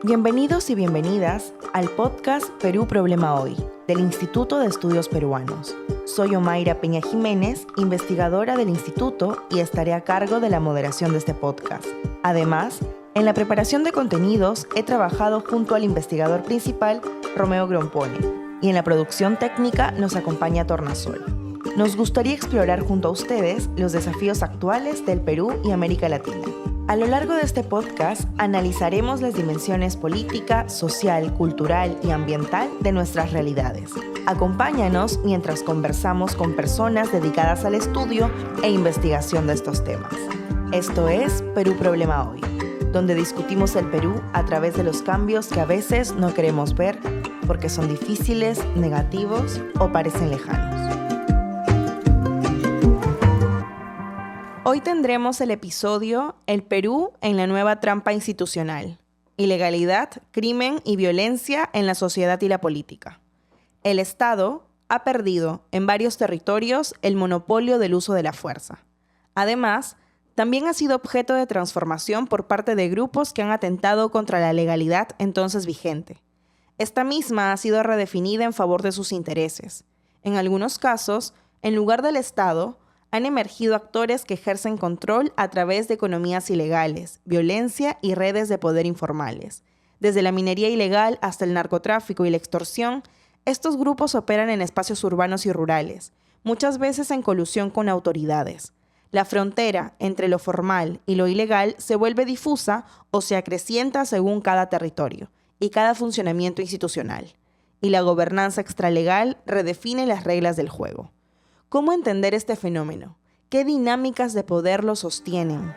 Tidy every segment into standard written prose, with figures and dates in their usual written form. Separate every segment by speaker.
Speaker 1: Bienvenidos y bienvenidas al podcast Perú Problema Hoy, del Instituto de Estudios Peruanos. Soy Omaira Peña Jiménez, investigadora del instituto, y estaré a cargo de la moderación de este podcast. Además, en la preparación de contenidos he trabajado junto al investigador principal, Romeo Grompone, y en la producción técnica nos acompaña Tornasol. Nos gustaría explorar junto a ustedes los desafíos actuales del Perú y América Latina. A lo largo de este podcast analizaremos las dimensiones política, social, cultural y ambiental de nuestras realidades. Acompáñanos mientras conversamos con personas dedicadas al estudio e investigación de estos temas. Esto es Perú Problema Hoy, donde discutimos el Perú a través de los cambios que a veces no queremos ver porque son difíciles, negativos o parecen lejanos. Hoy tendremos el episodio El Perú en la nueva trampa institucional. Ilegalidad, crimen y violencia en la sociedad y la política. El Estado ha perdido en varios territorios el monopolio del uso de la fuerza. Además, también ha sido objeto de transformación por parte de grupos que han atentado contra la legalidad entonces vigente. Esta misma ha sido redefinida en favor de sus intereses. En algunos casos, en lugar del Estado, han emergido actores que ejercen control a través de economías ilegales, violencia y redes de poder informales. Desde la minería ilegal hasta el narcotráfico y la extorsión, estos grupos operan en espacios urbanos y rurales, muchas veces en colusión con autoridades. La frontera entre lo formal y lo ilegal se vuelve difusa o se acrecienta según cada territorio y cada funcionamiento institucional. Y la gobernanza extralegal redefine las reglas del juego. ¿Cómo entender este fenómeno? ¿Qué dinámicas de poder lo sostienen?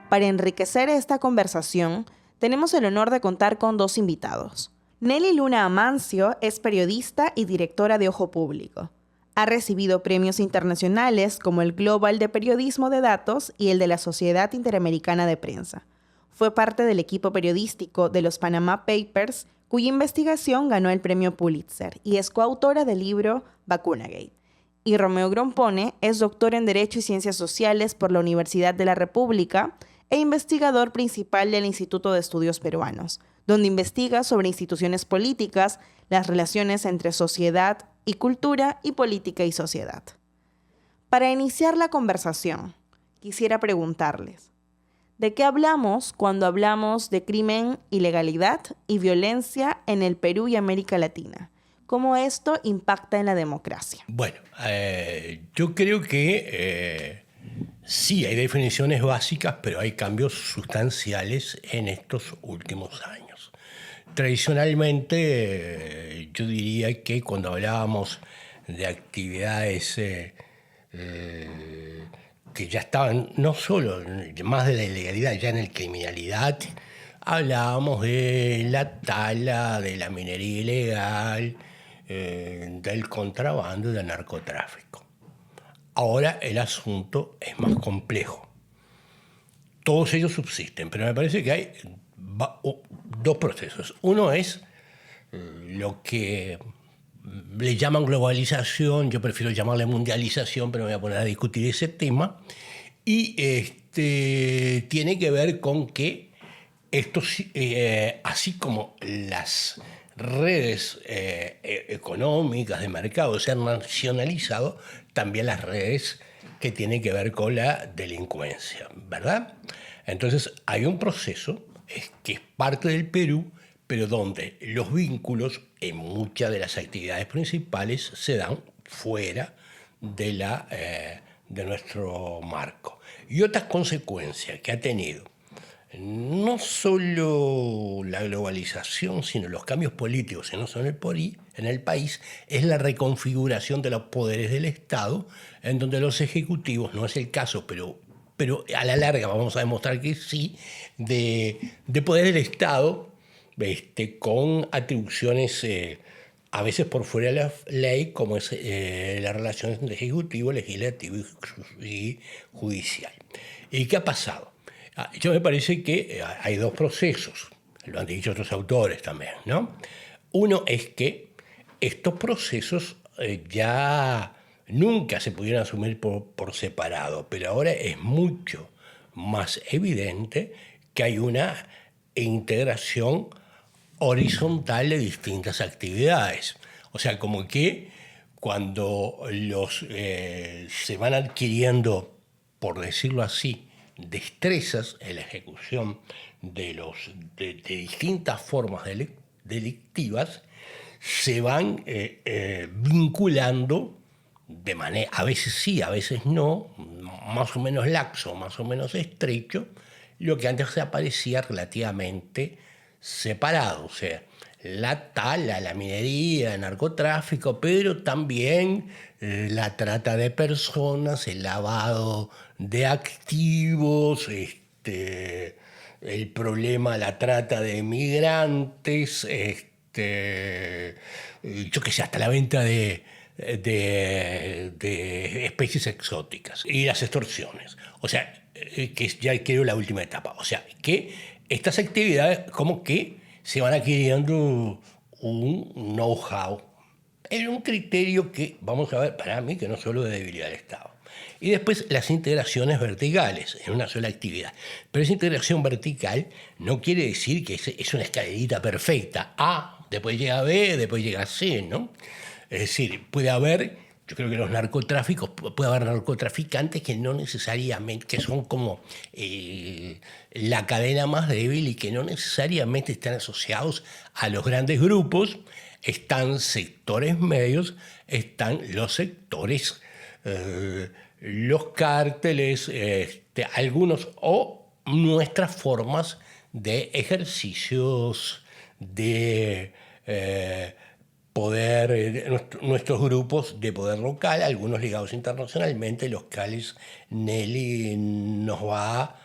Speaker 1: Para enriquecer esta conversación, tenemos el honor de contar con dos invitados. Nelly Luna Amancio es periodista y directora de Ojo Público. Ha recibido premios internacionales como el Global de Periodismo de Datos y el de la Sociedad Interamericana de Prensa. Fue parte del equipo periodístico de los Panama Papers, cuya investigación ganó el premio Pulitzer, y es coautora del libro Vacunagate. Y Romeo Grompone es doctor en Derecho y Ciencias Sociales por la Universidad de la República e investigador principal del Instituto de Estudios Peruanos, donde investiga sobre instituciones políticas, las relaciones entre sociedad y cultura y política y sociedad. Para iniciar la conversación, quisiera preguntarles: ¿de qué hablamos cuando hablamos de crimen, ilegalidad y violencia en el Perú y América Latina? ¿Cómo esto impacta en la democracia?
Speaker 2: Bueno, yo creo que sí hay definiciones básicas, pero hay cambios sustanciales en estos últimos años. Tradicionalmente, yo diría que cuando hablábamos de actividades que ya estaban no solo más de la ilegalidad, ya en la criminalidad, hablábamos de la tala, de la minería ilegal, del contrabando y del narcotráfico. Ahora el asunto es más complejo. Todos ellos subsisten, pero me parece que hay dos procesos. Uno es lo que le llaman globalización, yo prefiero llamarle mundialización, pero me voy a poner a discutir ese tema, y tiene que ver con que esto, así como las redes económicas de mercado se han nacionalizado, también las redes que tienen que ver con la delincuencia, ¿verdad? Entonces hay un proceso que es parte del Perú, pero donde los vínculos en muchas de las actividades principales se dan fuera de nuestro marco. Y otras consecuencias que ha tenido no solo la globalización, sino los cambios políticos en el país, es la reconfiguración de los poderes del Estado, en donde los ejecutivos, no es el caso, pero a la larga vamos a demostrar que sí, de poder del Estado, con atribuciones a veces por fuera de la ley, como es la relación entre ejecutivo, legislativo y judicial. ¿Y qué ha pasado? Yo me parece que hay dos procesos, lo han dicho otros autores también, ¿no? Uno es que estos procesos ya nunca se pudieron asumir por separado, pero ahora es mucho más evidente que hay una integración horizontal de distintas actividades. O sea, como que cuando se van adquiriendo, por decirlo así, destrezas en la ejecución de distintas formas delictivas, se van vinculando de manera, a veces sí, a veces no, más o menos laxo, más o menos estrecho, lo que antes aparecía relativamente separado, o sea, la tala, la minería, el narcotráfico, pero también la trata de personas, el lavado de activos, el problema, la trata de migrantes, yo qué sé, hasta la venta de especies exóticas y las extorsiones. O sea, que es ya creo la última etapa. O sea, que estas actividades como que se van adquiriendo un know-how en un criterio que, vamos a ver, para mí, que no solo de debilidad del Estado. Y después las integraciones verticales en una sola actividad. Pero esa integración vertical no quiere decir que es una escalerita perfecta. A, después llega B, después llega C, ¿no? Es decir, puede haber, yo creo que los narcotráficos, puede haber narcotraficantes que no necesariamente, que son como la cadena más débil y que no necesariamente están asociados a los grandes grupos. Están sectores medios, están los sectores, los cárteles, algunos, o nuestras formas de ejercicios de poder, nuestros grupos de poder local, algunos ligados internacionalmente, los cuales Nelly nos va a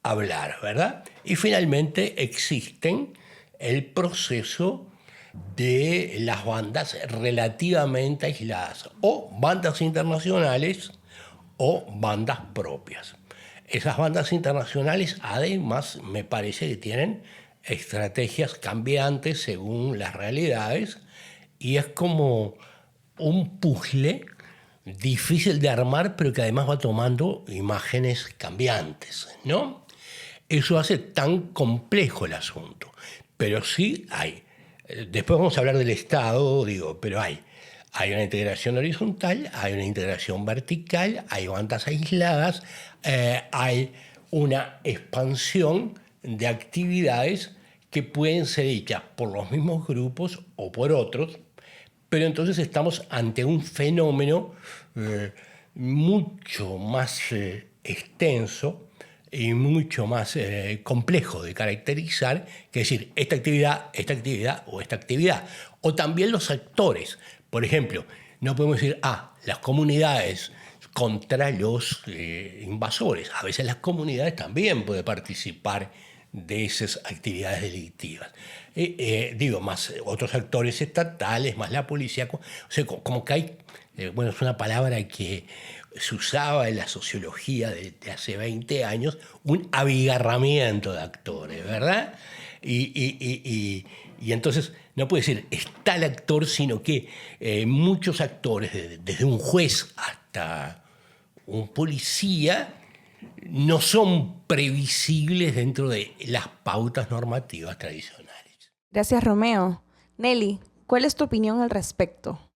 Speaker 2: hablar, ¿verdad? Y finalmente existen el proceso de las bandas relativamente aisladas, o bandas internacionales o bandas propias. Esas bandas internacionales además me parece que tienen estrategias cambiantes según las realidades y es como un puzzle difícil de armar pero que además va tomando imágenes cambiantes, ¿no? Eso hace tan complejo el asunto, pero sí hay. Después vamos a hablar del Estado, digo, pero hay una integración horizontal, hay una integración vertical, hay bandas aisladas, hay una expansión de actividades que pueden ser hechas por los mismos grupos o por otros, pero entonces estamos ante un fenómeno mucho más extenso y mucho más complejo de caracterizar, que decir, esta actividad o esta actividad. O también los actores. Por ejemplo, no podemos decir, las comunidades contra los invasores. A veces las comunidades también pueden participar de esas actividades delictivas. Digo, más otros actores estatales, más la policía. O sea, como que hay, bueno, es una palabra que se usaba en la sociología de hace 20 años, un abigarramiento de actores, ¿verdad? Y entonces no puede ser está el actor, sino que muchos actores, desde un juez hasta un policía, no son previsibles dentro de las pautas normativas tradicionales.
Speaker 1: Gracias, Romeo. Nelly, ¿cuál es tu opinión al respecto?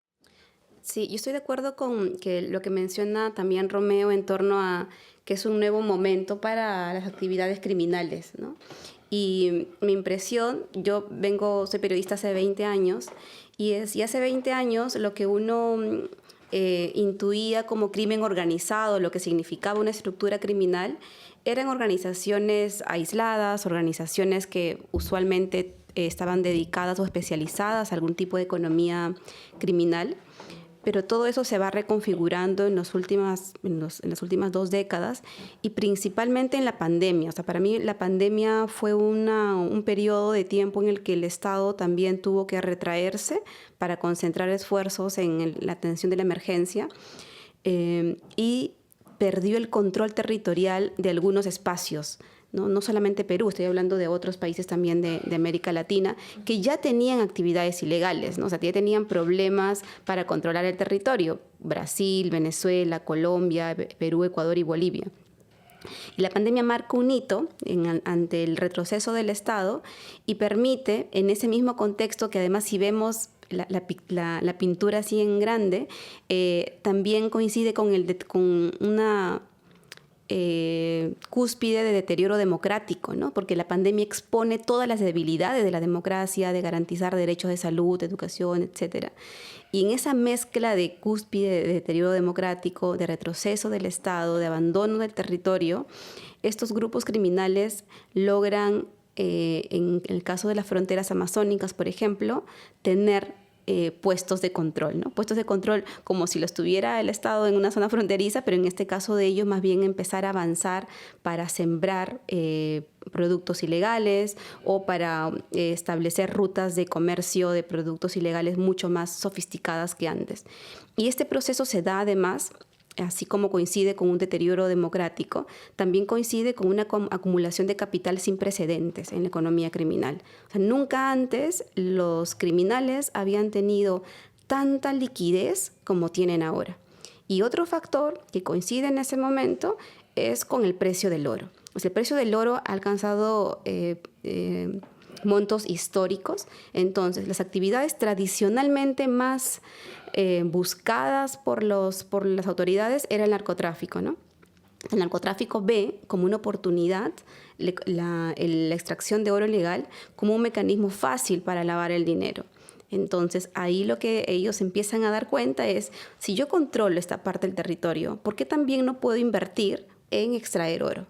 Speaker 3: Sí, yo estoy de acuerdo con que lo que menciona también Romeo en torno a que es un nuevo momento para las actividades criminales, ¿no? Y mi impresión, soy periodista hace 20 años, y hace 20 años lo que uno intuía como crimen organizado, lo que significaba una estructura criminal, eran organizaciones aisladas, organizaciones que usualmente estaban dedicadas o especializadas a algún tipo de economía criminal. Pero todo eso se va reconfigurando en las últimas 2 décadas y principalmente en la pandemia. O sea, para mí la pandemia fue un periodo de tiempo en el que el Estado también tuvo que retraerse para concentrar esfuerzos en la atención de la emergencia y perdió el control territorial de algunos espacios ¿no? No solamente Perú, estoy hablando de otros países también de América Latina, que ya tenían actividades ilegales, ¿no? O sea, ya tenían problemas para controlar el territorio. Brasil, Venezuela, Colombia, Perú, Ecuador y Bolivia. Y la pandemia marca un hito ante el retroceso del Estado y permite, en ese mismo contexto, que además si vemos la pintura así en grande, también coincide con una cúspide de deterioro democrático, ¿no? Porque la pandemia expone todas las debilidades de la democracia, de garantizar derechos de salud, de educación, etc. Y en esa mezcla de cúspide de deterioro democrático, de retroceso del Estado, de abandono del territorio, estos grupos criminales logran, en el caso de las fronteras amazónicas, por ejemplo, tener puestos de control, ¿no? Puestos de control como si los tuviera el Estado en una zona fronteriza, pero en este caso de ellos más bien empezar a avanzar para sembrar productos ilegales o para establecer rutas de comercio de productos ilegales mucho más sofisticadas que antes. Y este proceso se da además, así como coincide con un deterioro democrático, también coincide con una acumulación de capital sin precedentes en la economía criminal. O sea, nunca antes los criminales habían tenido tanta liquidez como tienen ahora. Y otro factor que coincide en ese momento es con el precio del oro. O sea, el precio del oro ha alcanzado montos históricos. Entonces, las actividades tradicionalmente más buscadas por las autoridades era el narcotráfico, ¿no? El narcotráfico ve como una oportunidad la extracción de oro ilegal como un mecanismo fácil para lavar el dinero. Entonces, ahí lo que ellos empiezan a dar cuenta es, si yo controlo esta parte del territorio, ¿por qué también no puedo invertir en extraer oro?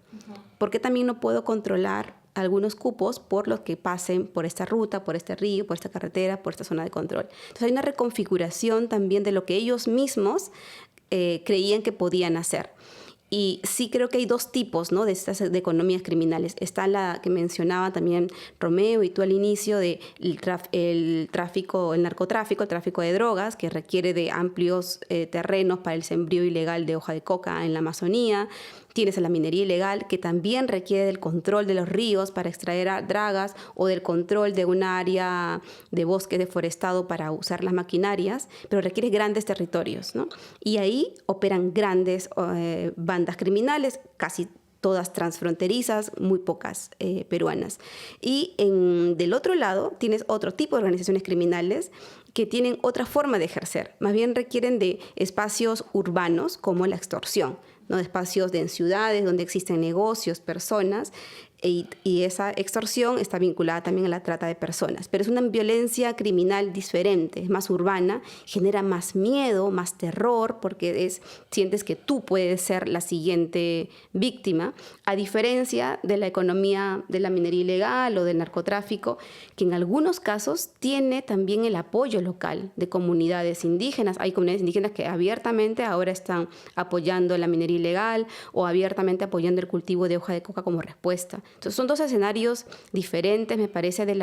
Speaker 3: ¿Por qué también no puedo controlar algunos cupos por los que pasen por esta ruta, por este río, por esta carretera, por esta zona de control? Entonces hay una reconfiguración también de lo que ellos mismos creían que podían hacer. Y sí creo que hay dos tipos, ¿no?, de economías criminales. Está la que mencionaba también Romeo y tú al inicio, de el narcotráfico, el tráfico de drogas, que requiere de amplios terrenos para el sembrío ilegal de hoja de coca en la Amazonía. Tienes a la minería ilegal, que también requiere del control de los ríos para extraer dragas o del control de un área de bosque deforestado para usar las maquinarias, pero requiere grandes territorios, ¿no? Y ahí operan grandes bandas criminales, casi todas transfronterizas, muy pocas peruanas. Y del otro lado tienes otro tipo de organizaciones criminales que tienen otra forma de ejercer. Más bien requieren de espacios urbanos como la extorsión, ¿no? De espacios en ciudades donde existen negocios, personas, y esa extorsión está vinculada también a la trata de personas. Pero es una violencia criminal diferente, es más urbana, genera más miedo, más terror, porque sientes que tú puedes ser la siguiente víctima, a diferencia de la economía de la minería ilegal o del narcotráfico, que en algunos casos tiene también el apoyo local de comunidades indígenas. Hay comunidades indígenas que abiertamente ahora están apoyando la minería ilegal o abiertamente apoyando el cultivo de hoja de coca como respuesta. Entonces son dos escenarios diferentes, me parece, de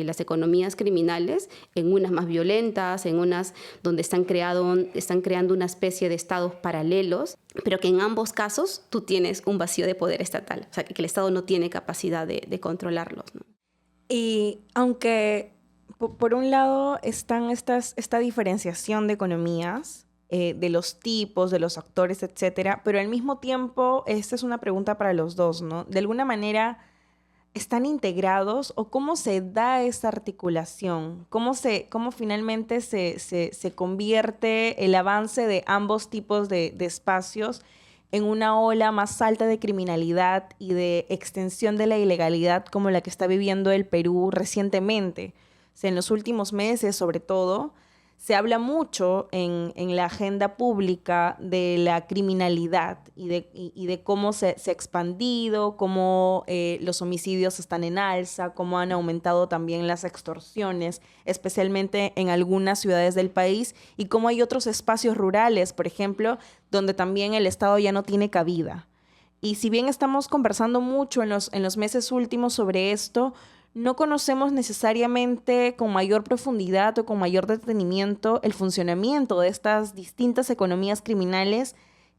Speaker 3: las economías criminales, en unas más violentas, en unas donde están creando una especie de estados paralelos, pero que en ambos casos tú tienes un vacío de poder estatal, o sea, que el Estado no tiene capacidad de controlarlos, ¿no?
Speaker 1: Y aunque por un lado están esta diferenciación de economías, de los tipos, de los actores, etcétera, pero al mismo tiempo, esta es una pregunta para los dos, ¿no? De alguna manera, ¿están integrados o cómo se da esa articulación? ¿Cómo finalmente se convierte el avance de ambos tipos de espacios en una ola más alta de criminalidad y de extensión de la ilegalidad como la que está viviendo el Perú recientemente? O sea, en los últimos meses, sobre todo, se habla mucho en la agenda pública de la criminalidad y de cómo se ha expandido, cómo los homicidios están en alza, cómo han aumentado también las extorsiones, especialmente en algunas ciudades del país, y cómo hay otros espacios rurales, por ejemplo, donde también el Estado ya no tiene cabida. Y si bien estamos conversando mucho en los meses últimos sobre esto, no conocemos necesariamente con mayor profundidad o con mayor detenimiento el funcionamiento de estas distintas economías criminales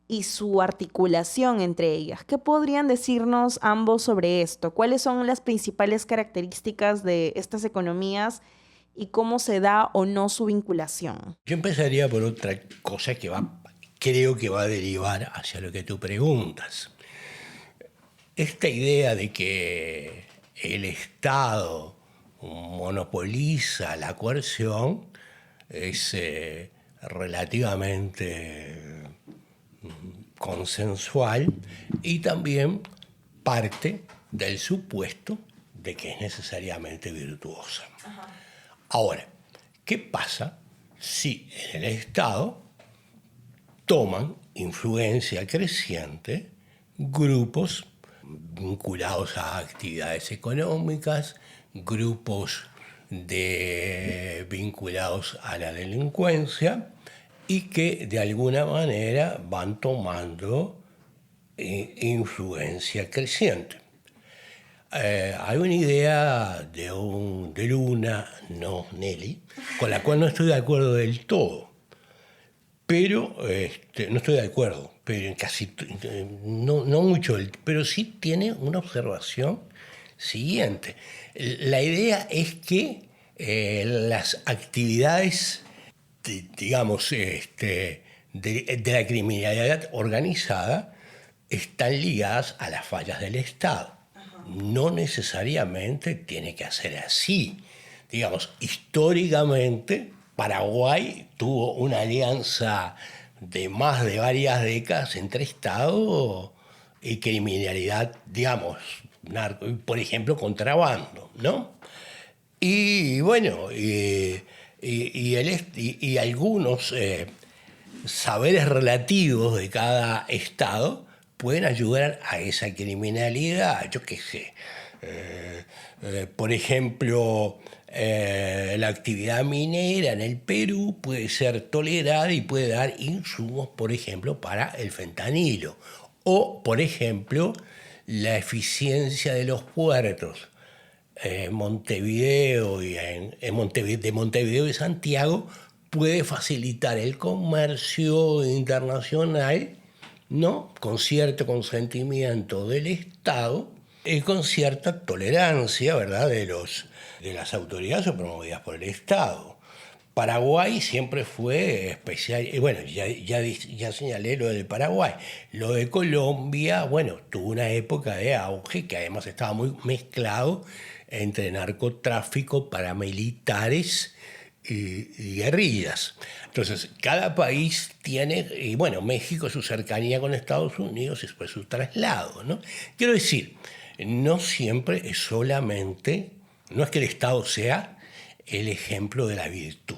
Speaker 1: y su articulación entre ellas. ¿Qué podrían decirnos ambos sobre esto? ¿Cuáles son las principales características de estas economías y cómo se da o no su vinculación?
Speaker 2: Yo empezaría por otra cosa que creo que va a derivar hacia lo que tú preguntas. Esta idea de que el Estado monopoliza la coerción es relativamente consensual y también parte del supuesto de que es necesariamente virtuosa. Ajá. Ahora, ¿qué pasa si en el Estado toman influencia creciente grupos vinculados a actividades económicas, grupos vinculados a la delincuencia y que de alguna manera van tomando influencia creciente? Hay una idea de Luna, no Nelly, con la cual no estoy de acuerdo del todo. Pero, no estoy de acuerdo, pero en casi, no mucho, pero sí tiene una observación siguiente. La idea es que las actividades, digamos, de la criminalidad organizada están ligadas a las fallas del Estado. No necesariamente tiene que ser así. Digamos, históricamente Paraguay tuvo una alianza de más de varias décadas entre Estado y criminalidad, digamos, por ejemplo, contrabando, ¿no? Y bueno, y algunos saberes relativos de cada Estado pueden ayudar a esa criminalidad. Yo qué sé, por ejemplo, la actividad minera en el Perú puede ser tolerada y puede dar insumos, por ejemplo, para el fentanilo. O, por ejemplo, la eficiencia de los puertos Montevideo de Montevideo y Santiago puede facilitar el comercio internacional, ¿no? Con cierto consentimiento del Estado y con cierta tolerancia, ¿verdad?, de las autoridades promovidas por el Estado. Paraguay siempre fue especial, y bueno, ya señalé lo del Paraguay. Lo de Colombia, bueno, tuvo una época de auge que además estaba muy mezclado entre narcotráfico, paramilitares y guerrillas. Entonces, cada país tiene, y bueno, México su cercanía con Estados Unidos y después su traslado, ¿no? Quiero decir, no siempre es solamente, no es que el Estado sea el ejemplo de la virtud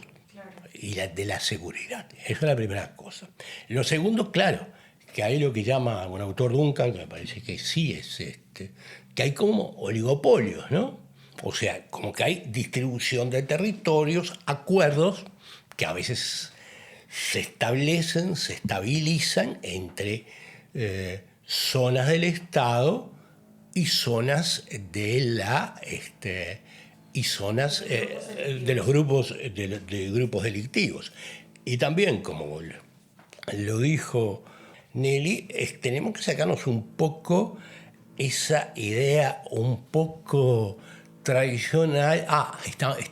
Speaker 2: y de la seguridad. Esa es la primera cosa. Lo segundo, claro, que hay lo que llama un autor Duncan, que me parece que sí es que hay como oligopolios, ¿no? O sea, como que hay distribución de territorios, acuerdos que a veces se establecen, se estabilizan entre zonas del Estado y zonas de de los grupos de grupos delictivos. Y también, como lo dijo Nelly, tenemos que sacarnos un poco esa idea un poco tradicional.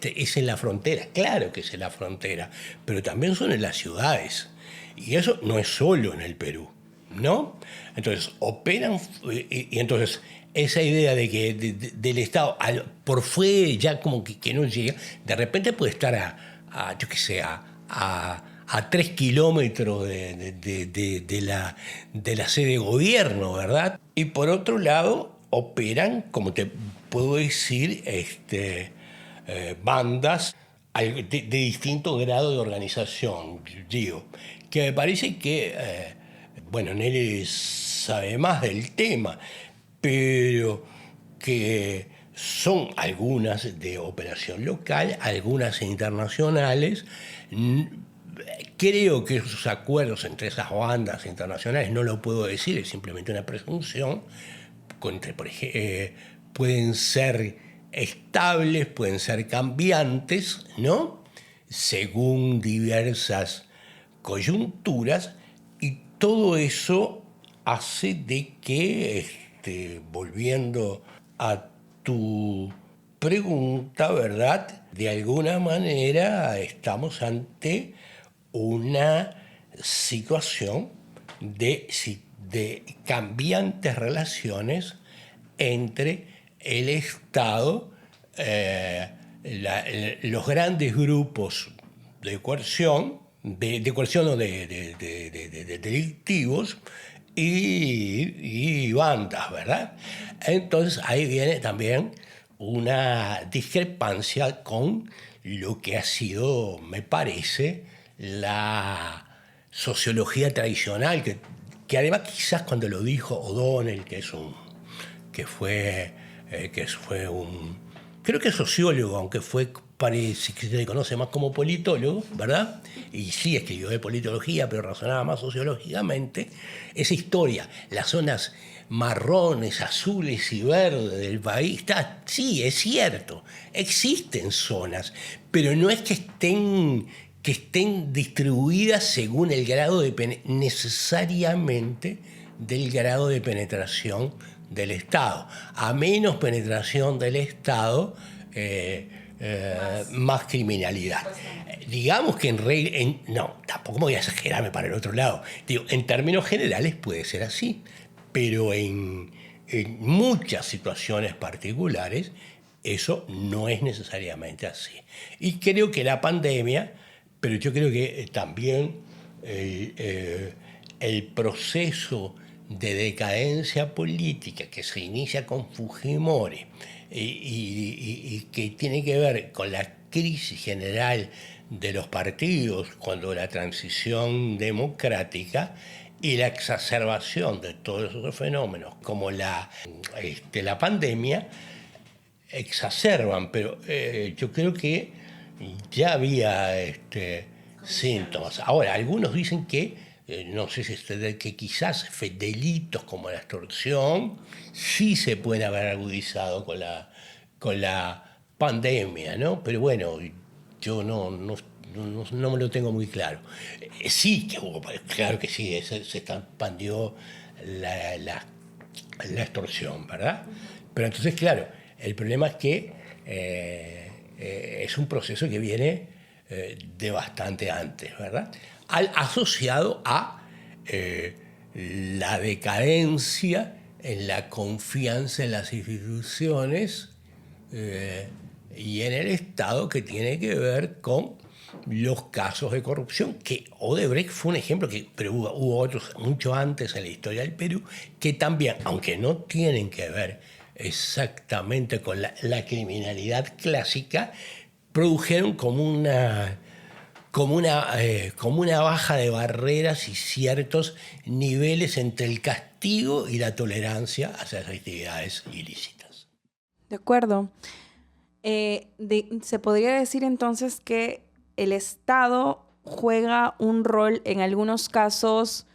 Speaker 2: Es en la frontera. Claro que es en la frontera, pero también son en las ciudades. Y eso no es solo en el Perú, ¿no? Entonces, operan, y entonces esa idea de que del Estado por fuera ya como que no llega, de repente puede estar yo qué sé, a 3 kilómetros de la sede de gobierno, ¿verdad? Y por otro lado, operan, como te puedo decir, bandas de distinto grado de organización, digo, que me parece que, bueno, Nelly sabe más del tema, pero que son algunas de operación local, algunas internacionales. Creo que esos acuerdos entre esas bandas internacionales, no lo puedo decir, es simplemente una presunción, pueden ser estables, pueden ser cambiantes, ¿no?, según diversas coyunturas, y todo eso hace de que, volviendo a tu pregunta, ¿verdad? De alguna manera estamos ante una situación de cambiantes relaciones entre el Estado, los grandes grupos de coerción, o de delictivos y bandas, ¿verdad? Entonces ahí viene también una discrepancia con lo que ha sido, me parece, la sociología tradicional, que además quizás cuando lo dijo O'Donnell, que fue un, creo que sociólogo, aunque parece que se le conoce más como politólogo, ¿verdad? Y sí escribió de politología, pero razonaba más sociológicamente. Esa historia, las zonas marrones, azules y verdes del país, sí, es cierto, existen zonas, pero no es que estén distribuidas según el grado necesariamente del grado de penetración del Estado. A menos penetración del Estado, más criminalidad. Digamos que no, tampoco me voy a exagerarme para el otro lado. Digo, en términos generales puede ser así, pero en muchas situaciones particulares eso no es necesariamente así. Y creo que la pandemia, pero yo creo que también el proceso de decadencia política que se inicia con Fujimori y que tiene que ver con la crisis general de los partidos cuando la transición democrática y la exacerbación de todos esos fenómenos como la pandemia exacerban, pero yo creo que ya había síntomas. Ahora, algunos dicen que no sé si que quizás delitos como la extorsión sí se pueden haber agudizado con la pandemia, ¿no? Pero bueno, yo no me lo tengo muy claro. Sí que hubo, claro que sí, se expandió la extorsión, ¿verdad? Pero entonces, claro, el problema es que es un proceso que viene de bastante antes, ¿verdad? Asociado a la decadencia en la confianza en las instituciones y en el Estado, que tiene que ver con los casos de corrupción, que Odebrecht fue un ejemplo, pero hubo otros mucho antes en la historia del Perú, que también, aunque no tienen que ver exactamente con la criminalidad clásica, produjeron como una baja de barreras y ciertos niveles entre el castigo y la tolerancia hacia las actividades ilícitas.
Speaker 1: De acuerdo. Se podría decir entonces que el Estado juega un rol en algunos casos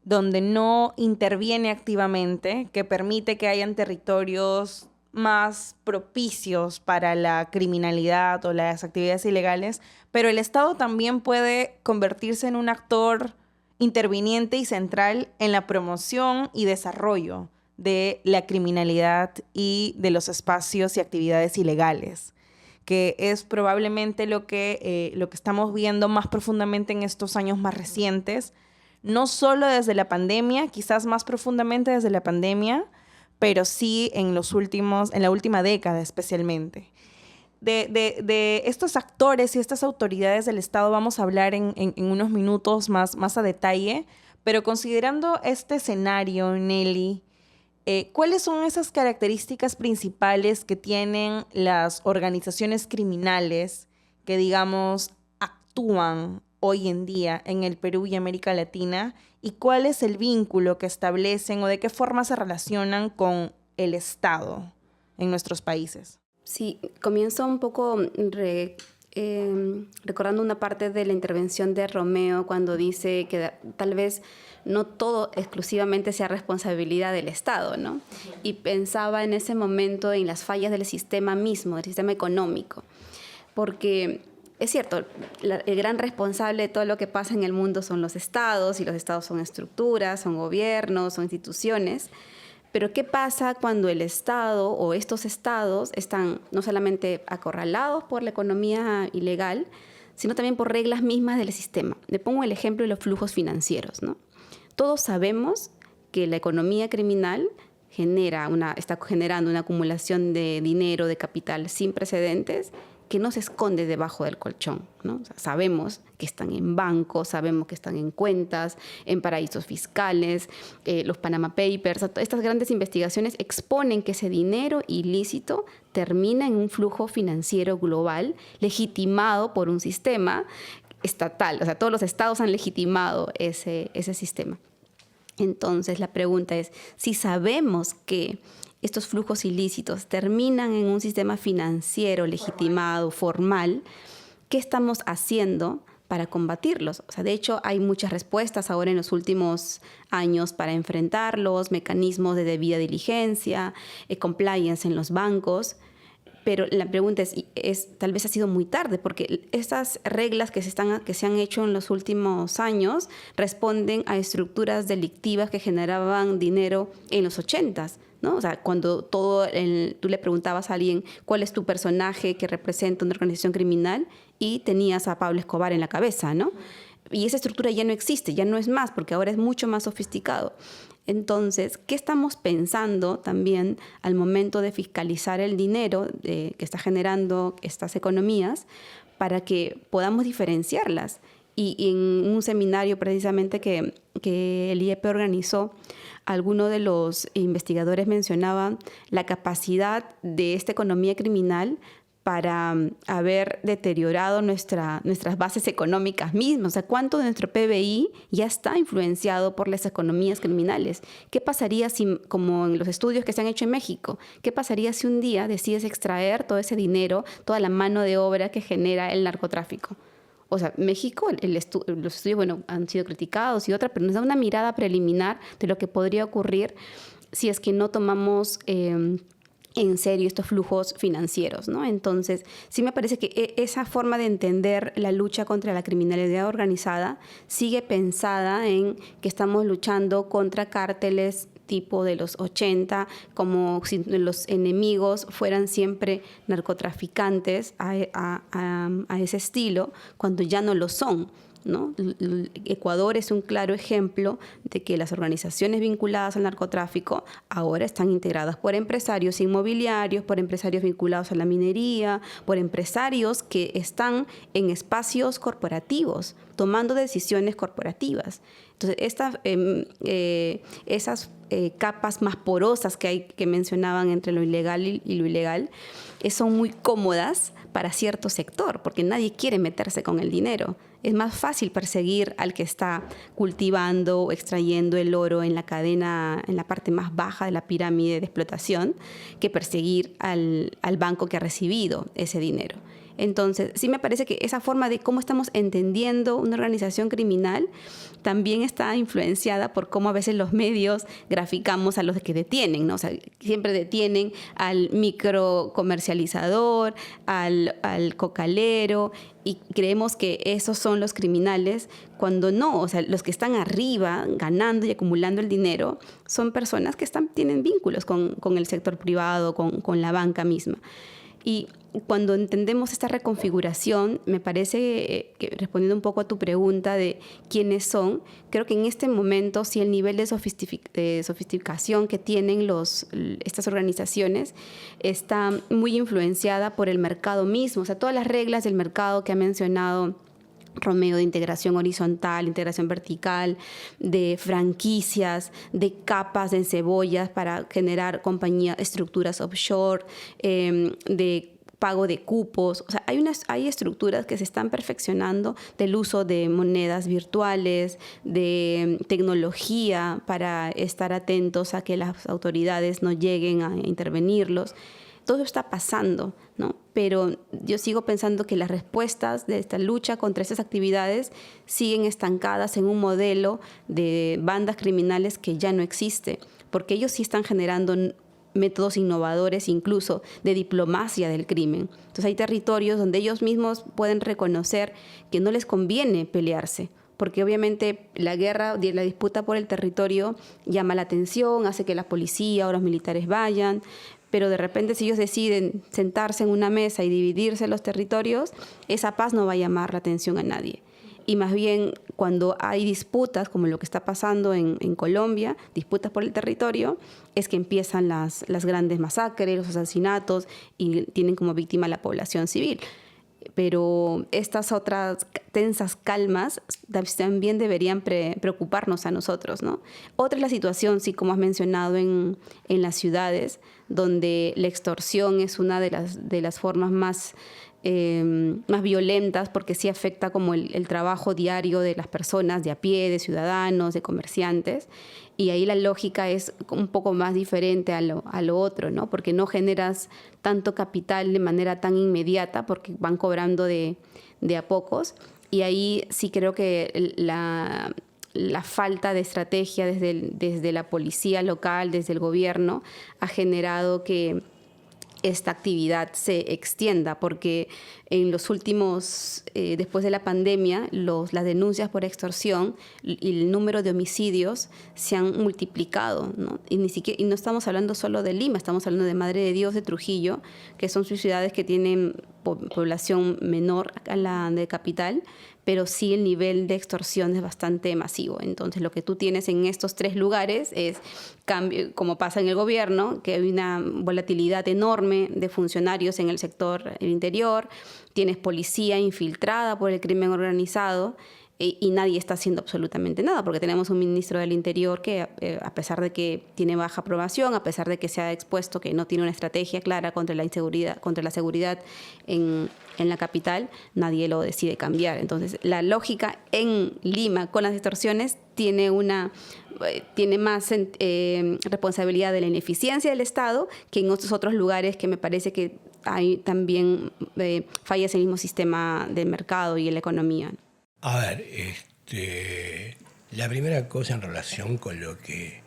Speaker 1: donde no interviene activamente, que permite que hayan territorios más propicios para la criminalidad o las actividades ilegales, pero el Estado también puede convertirse en un actor interviniente y central en la promoción y desarrollo de la criminalidad y de los espacios y actividades ilegales, que es probablemente lo que estamos viendo más profundamente en estos años más recientes, no solo desde la pandemia, quizás más profundamente desde la pandemia, pero sí en la última década especialmente. De estos actores y estas autoridades del Estado vamos a hablar en unos minutos más a detalle, pero considerando este escenario, Nelly, ¿cuáles son esas características principales que tienen las organizaciones criminales que, digamos, actúan hoy en día en el Perú y América Latina? ¿Y cuál es el vínculo que establecen o de qué forma se relacionan con el Estado en nuestros países?
Speaker 3: Sí, comienzo un poco recordando una parte de la intervención de Romeo cuando dice que tal vez no todo exclusivamente sea responsabilidad del Estado, ¿no? Y pensaba en ese momento en las fallas del sistema mismo, del sistema económico, porque Es cierto, el gran responsable de todo lo que pasa en el mundo son los estados, y los estados son estructuras, son gobiernos, son instituciones. Pero ¿qué pasa cuando el Estado o estos estados están no solamente acorralados por la economía ilegal, sino también por reglas mismas del sistema? Le pongo el ejemplo de los flujos financieros, ¿no? Todos sabemos que la economía criminal está generando una acumulación de dinero, de capital sin precedentes, que no se esconde debajo del colchón, ¿no? O sea, sabemos que están en bancos, sabemos que están en cuentas, en paraísos fiscales, los Panama Papers. Estas grandes investigaciones exponen que ese dinero ilícito termina en un flujo financiero global legitimado por un sistema estatal. O sea, todos los estados han legitimado ese sistema. Entonces, la pregunta es, si sabemos que estos flujos ilícitos terminan en un sistema financiero legitimado, formal, ¿qué estamos haciendo para combatirlos? O sea, de hecho, hay muchas respuestas ahora en los últimos años para enfrentarlos, mecanismos de debida diligencia, compliance en los bancos. Pero la pregunta es, tal vez ha sido muy tarde, porque estas reglas que se han hecho en los últimos años responden a estructuras delictivas que generaban dinero en los 80s, ¿no? O sea, cuando tú le preguntabas a alguien cuál es tu personaje que representa una organización criminal y tenías a Pablo Escobar en la cabeza, ¿no? Y esa estructura ya no existe, ya no es más, porque ahora es mucho más sofisticado. Entonces, ¿qué estamos pensando también al momento de fiscalizar el dinero que está generando estas economías para que podamos diferenciarlas? Y en un seminario precisamente que el IEP organizó, alguno de los investigadores mencionaba la capacidad de esta economía criminal para haber deteriorado nuestras bases económicas mismas. O sea, ¿cuánto de nuestro PBI ya está influenciado por las economías criminales? ¿Qué pasaría si, como en los estudios que se han hecho en México, qué pasaría si un día decides extraer todo ese dinero, toda la mano de obra que genera el narcotráfico? O sea, México, los estudios, bueno, han sido criticados y otras, pero nos da una mirada preliminar de lo que podría ocurrir si es que no tomamos en serio estos flujos financieros, ¿no? Entonces, sí me parece que esa forma de entender la lucha contra la criminalidad organizada sigue pensada en que estamos luchando contra cárteles tipo de los 80, como si los enemigos fueran siempre narcotraficantes a ese estilo, cuando ya no lo son, ¿no? Ecuador es un claro ejemplo de que las organizaciones vinculadas al narcotráfico ahora están integradas por empresarios inmobiliarios, por empresarios vinculados a la minería, por empresarios que están en espacios corporativos, tomando decisiones corporativas. Entonces, esas capas más porosas que mencionaban entre lo ilegal y lo ilegal son muy cómodas para cierto sector, porque nadie quiere meterse con el dinero. Es más fácil perseguir al que está cultivando o extrayendo el oro en la cadena, en la parte más baja de la pirámide de explotación, que perseguir al banco que ha recibido ese dinero. Entonces, sí me parece que esa forma de cómo estamos entendiendo una organización criminal también está influenciada por cómo a veces los medios graficamos a los que detienen, ¿no? O sea, siempre detienen al microcomercializador, al cocalero, y creemos que esos son los criminales, cuando no. O sea, los que están arriba ganando y acumulando el dinero son personas que tienen vínculos con el sector privado, con la banca misma. Y cuando entendemos esta reconfiguración, me parece que, respondiendo un poco a tu pregunta de quiénes son, creo que en este momento sí el nivel de sofisticación que tienen estas organizaciones está muy influenciada por el mercado mismo. O sea, todas las reglas del mercado que ha mencionado Romeo, de integración horizontal, integración vertical, de franquicias, de capas de cebollas para generar estructuras offshore, de pago de cupos. O sea, hay estructuras que se están perfeccionando del uso de monedas virtuales, de tecnología para estar atentos a que las autoridades no lleguen a intervenirlos. Todo está pasando, ¿no? Pero yo sigo pensando que las respuestas de esta lucha contra estas actividades siguen estancadas en un modelo de bandas criminales que ya no existe, porque ellos sí están generando métodos innovadores incluso de diplomacia del crimen. Entonces hay territorios donde ellos mismos pueden reconocer que no les conviene pelearse, porque obviamente la guerra, la disputa por el territorio llama la atención, hace que la policía o los militares vayan, pero de repente si ellos deciden sentarse en una mesa y dividirse los territorios, esa paz no va a llamar la atención a nadie. Y más bien cuando hay disputas, como lo que está pasando en Colombia, disputas por el territorio, es que empiezan las grandes masacres, los asesinatos y tienen como víctima a la población civil. Pero estas otras tensas calmas también deberían preocuparnos a nosotros, ¿no? Otra es la situación, sí, como has mencionado, en las ciudades, donde la extorsión es una de las formas más violentas, porque sí afecta como el trabajo diario de las personas de a pie, de ciudadanos, de comerciantes. Y ahí la lógica es un poco más diferente a lo otro, ¿no? Porque no generas tanto capital de manera tan inmediata, porque van cobrando de a pocos. Y ahí sí creo que la falta de estrategia desde la policía local, desde el gobierno, ha generado que esta actividad se extienda, porque en los últimos, después de la pandemia, las denuncias por extorsión y el número de homicidios se han multiplicado, ¿no? Y no estamos hablando solo de Lima, estamos hablando de Madre de Dios, de Trujillo, que son ciudades que tienen población menor a la de capital, pero sí el nivel de extorsión es bastante masivo. Entonces, lo que tú tienes en estos 3 lugares es cambio, como pasa en el gobierno, que hay una volatilidad enorme de funcionarios en el sector interior, tienes policía infiltrada por el crimen organizado, y nadie está haciendo absolutamente nada, porque tenemos un ministro del Interior que, a pesar de que tiene baja aprobación, a pesar de que se ha expuesto que no tiene una estrategia clara contra la inseguridad, contra la seguridad en la capital, nadie lo decide cambiar. Entonces, la lógica en Lima con las extorsiones tiene más responsabilidad de la ineficiencia del Estado que en otros lugares que me parece que hay también fallas en el mismo sistema del mercado y en la economía.
Speaker 2: A ver, la primera cosa en relación con lo que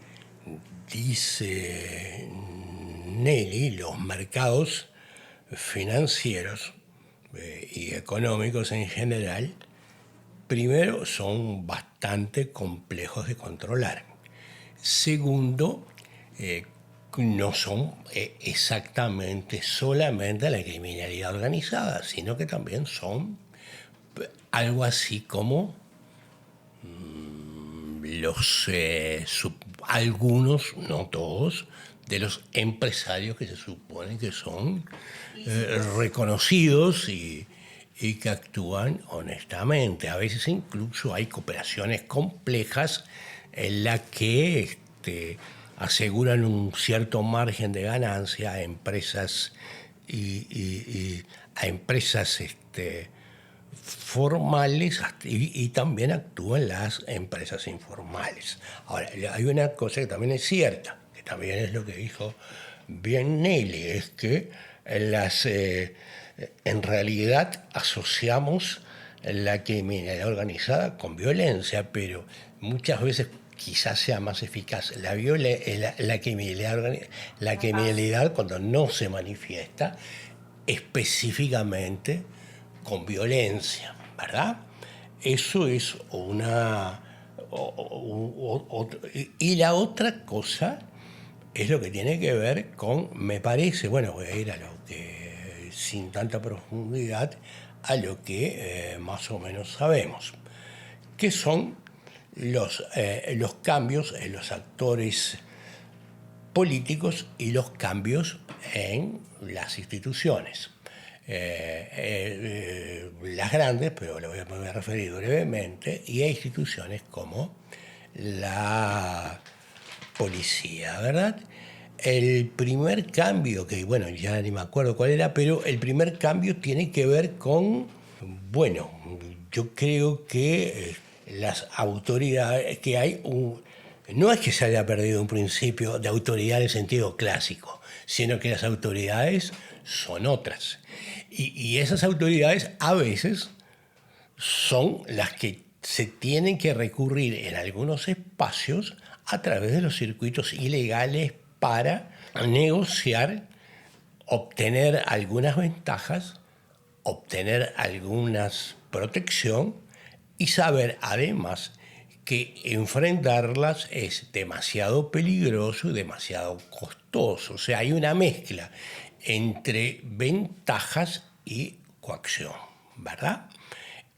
Speaker 2: dice Nelly, los mercados financieros y económicos en general, primero, son bastante complejos de controlar. Segundo, no son exactamente solamente la criminalidad organizada, sino que también son algo así como algunos, no todos, de los empresarios que se supone que son reconocidos y que actúan honestamente. A veces incluso hay cooperaciones complejas en las que aseguran un cierto margen de ganancia a empresas y a empresas formales, y también actúan las empresas informales. Ahora, hay una cosa que también es cierta, que también es lo que dijo bien Nelly, es que en realidad asociamos la criminalidad organizada con violencia, pero muchas veces quizás sea más eficaz la criminalidad cuando no se manifiesta específicamente con violencia, ¿verdad? Eso es y la otra cosa es lo que tiene que ver con, me parece, bueno, voy a ir a lo que, sin tanta profundidad, a lo que más o menos sabemos, que son los cambios en los actores políticos y los cambios en las instituciones. Las grandes, pero me voy a referir brevemente, y a instituciones como la policía, ¿verdad? El primer cambio, que bueno, ya ni me acuerdo cuál era, pero el primer cambio tiene que ver con, bueno, yo creo que las autoridades, que hay no es que se haya perdido un principio de autoridad en el sentido clásico, sino que las autoridades son otras. Y esas autoridades a veces son las que se tienen que recurrir en algunos espacios a través de los circuitos ilegales para negociar, obtener algunas ventajas, obtener alguna protección y saber además que enfrentarlas es demasiado peligroso y demasiado costoso. O sea, hay una mezcla entre ventajas y coacción, ¿verdad?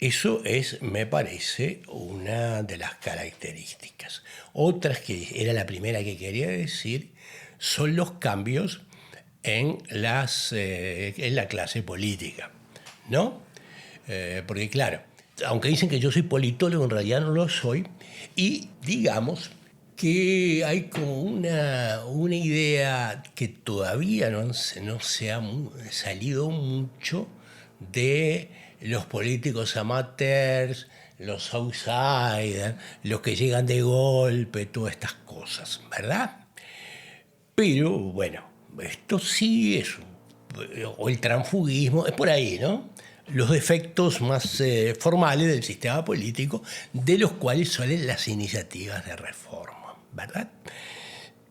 Speaker 2: Eso es, me parece, una de las características. Otras, que era la primera que quería decir, son los cambios en la clase política, ¿no? Porque claro, aunque dicen que yo soy politólogo, en realidad no lo soy, y digamos que hay como una idea que todavía no se ha salido mucho de los políticos amateurs, los outsiders, los que llegan de golpe, todas estas cosas, ¿verdad? Pero bueno, esto sí es, o el transfugismo, es por ahí, ¿no? Los efectos más formales del sistema político, de los cuales salen las iniciativas de reforma, ¿verdad?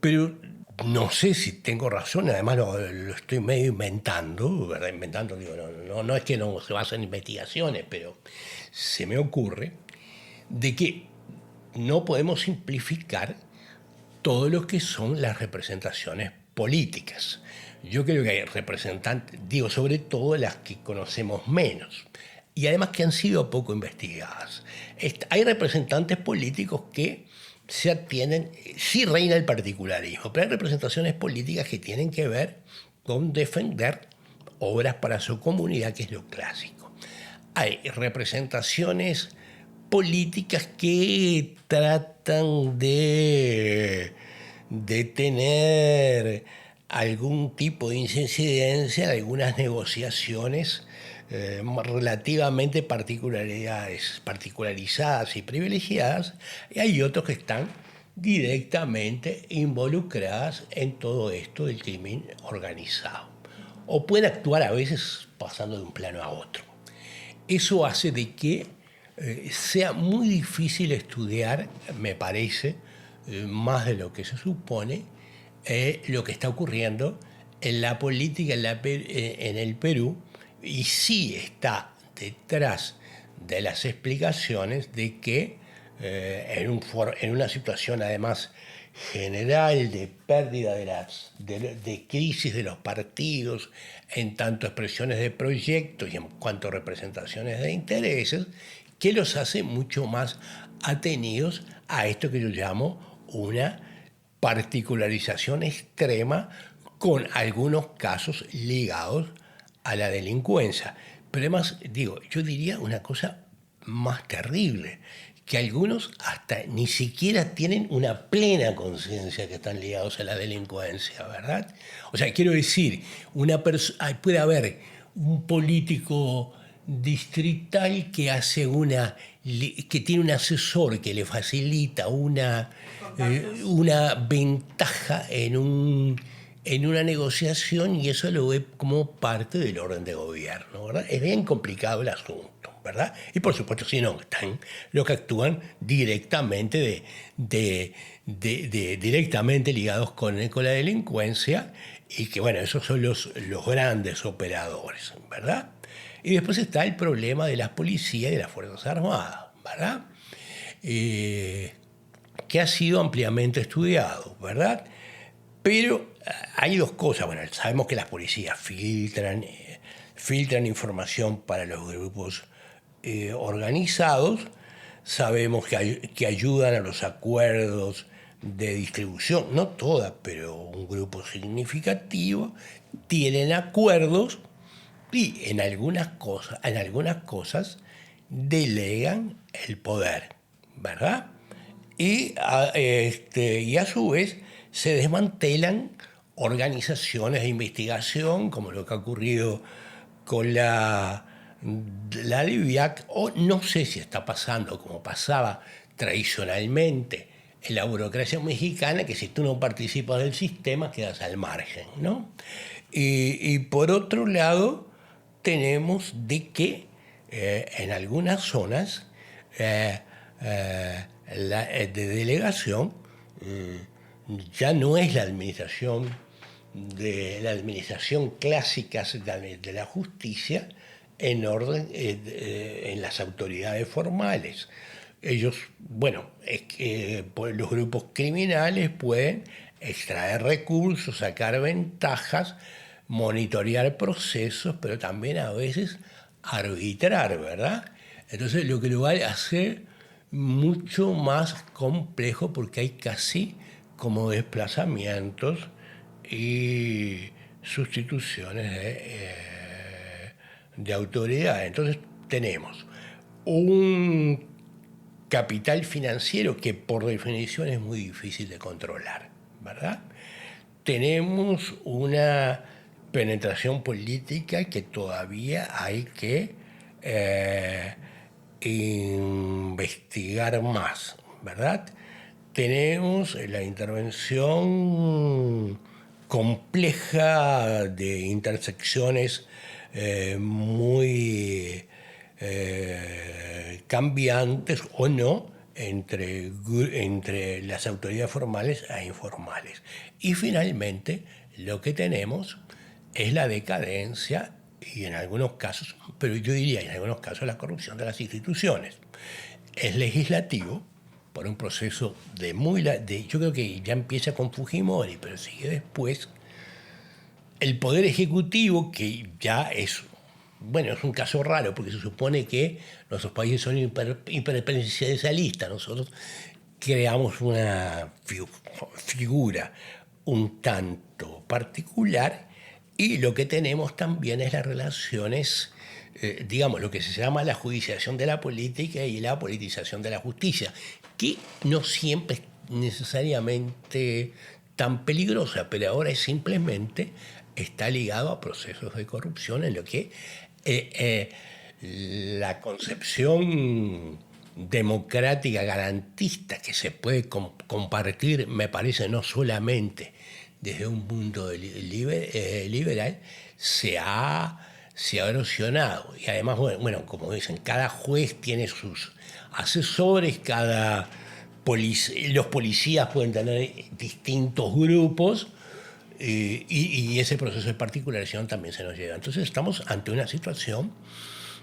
Speaker 2: Pero no sé si tengo razón, además lo estoy medio inventando, ¿verdad? Inventando, digo, no es que no se basa en investigaciones, pero se me ocurre de que no podemos simplificar todo lo que son las representaciones políticas. Yo creo que hay representantes, digo, sobre todo las que conocemos menos, y además que han sido poco investigadas. Hay representantes políticos que se atienen, sí reina el particularismo, pero hay representaciones políticas que tienen que ver con defender obras para su comunidad, que es lo clásico. Hay representaciones políticas que tratan de tener algún tipo de incidencia en algunas negociaciones relativamente particularizadas y privilegiadas, y hay otros que están directamente involucradas en todo esto del crimen organizado, o pueden actuar a veces pasando de un plano a otro. Eso hace de que sea muy difícil estudiar, me parece, más de lo que se supone, lo que está ocurriendo en la política en el Perú, y sí está detrás de las explicaciones de que en una situación además general de pérdida de crisis de los partidos, en tanto expresiones de proyectos y en cuanto a representaciones de intereses, que los hace mucho más atenidos a esto que yo llamo una particularización extrema, con algunos casos ligados a la delincuencia. Pero además, digo, yo diría una cosa más terrible, que algunos hasta ni siquiera tienen una plena conciencia que están ligados a la delincuencia, ¿verdad? O sea, quiero decir, puede haber un político distrital que que tiene un asesor que le facilita una ventaja en una negociación, y eso lo ve como parte del orden de gobierno, ¿verdad? Es bien complicado el asunto, ¿verdad? Y por supuesto, si no, están los que actúan directamente directamente ligados con la delincuencia, y que, bueno, esos son los grandes operadores, ¿verdad? Y después está el problema de las policías y de las Fuerzas Armadas, ¿verdad? Que ha sido ampliamente estudiado, ¿verdad? Pero hay dos cosas. Bueno, sabemos que las policías filtran información para los grupos organizados, sabemos que ayudan a los acuerdos de distribución, no todas, pero un grupo significativo, tienen acuerdos, y en algunas cosas delegan el poder, ¿verdad? Y a su vez se desmantelan organizaciones de investigación, como lo que ha ocurrido con la DIVIAC, o no sé si está pasando como pasaba tradicionalmente en la burocracia mexicana, que si tú no participas del sistema quedas al margen, ¿no? Y por otro lado, tenemos de que en algunas zonas de delegación ya no es la administración clásica de la justicia en orden en las autoridades formales. Ellos, bueno, los grupos criminales pueden extraer recursos, sacar ventajas, monitorear procesos, pero también a veces arbitrar, ¿verdad? Entonces lo que lo va a hacer mucho más complejo, porque hay casi como desplazamientos y sustituciones de autoridad. Entonces tenemos un capital financiero que por definición es muy difícil de controlar, ¿verdad? Tenemos una penetración política que todavía hay que investigar más, ¿verdad? Tenemos la intervención compleja de intersecciones muy cambiantes o no entre las autoridades formales e informales. Y finalmente lo que tenemos es la decadencia y en algunos casos, pero yo diría en algunos casos la corrupción de las instituciones. Es legislativo por un proceso yo creo que ya empieza con Fujimori, pero sigue después el Poder Ejecutivo, que ya es un caso raro, porque se supone que nuestros países son hiperpresidencialistas. Nosotros creamos una figura un tanto particular, y lo que tenemos también es las relaciones, lo que se llama la judicialización de la política y la politización de la justicia, que no siempre es necesariamente tan peligrosa, pero ahora simplemente está ligado a procesos de corrupción en lo que la concepción democrática garantista que se puede compartir, me parece, no solamente desde un mundo liberal, se ha erosionado. Y además, como dicen, cada juez tiene sus asesores, los policías pueden tener distintos grupos, y ese proceso de particularización también se nos lleva. Entonces estamos ante una situación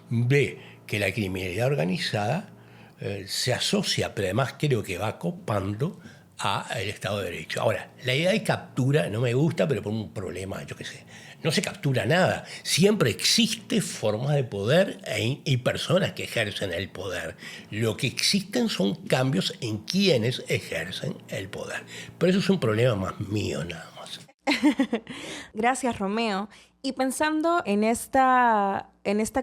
Speaker 2: de que la criminalidad organizada se asocia, pero además creo que va copando al Estado de Derecho. Ahora, la idea de captura no me gusta, pero por un problema, no se captura nada. Siempre existe formas de poder y personas que ejercen el poder. Lo que existen son cambios en quienes ejercen el poder. Pero eso es un problema más mío, nada más.
Speaker 1: Gracias, Romeo. Y pensando en esta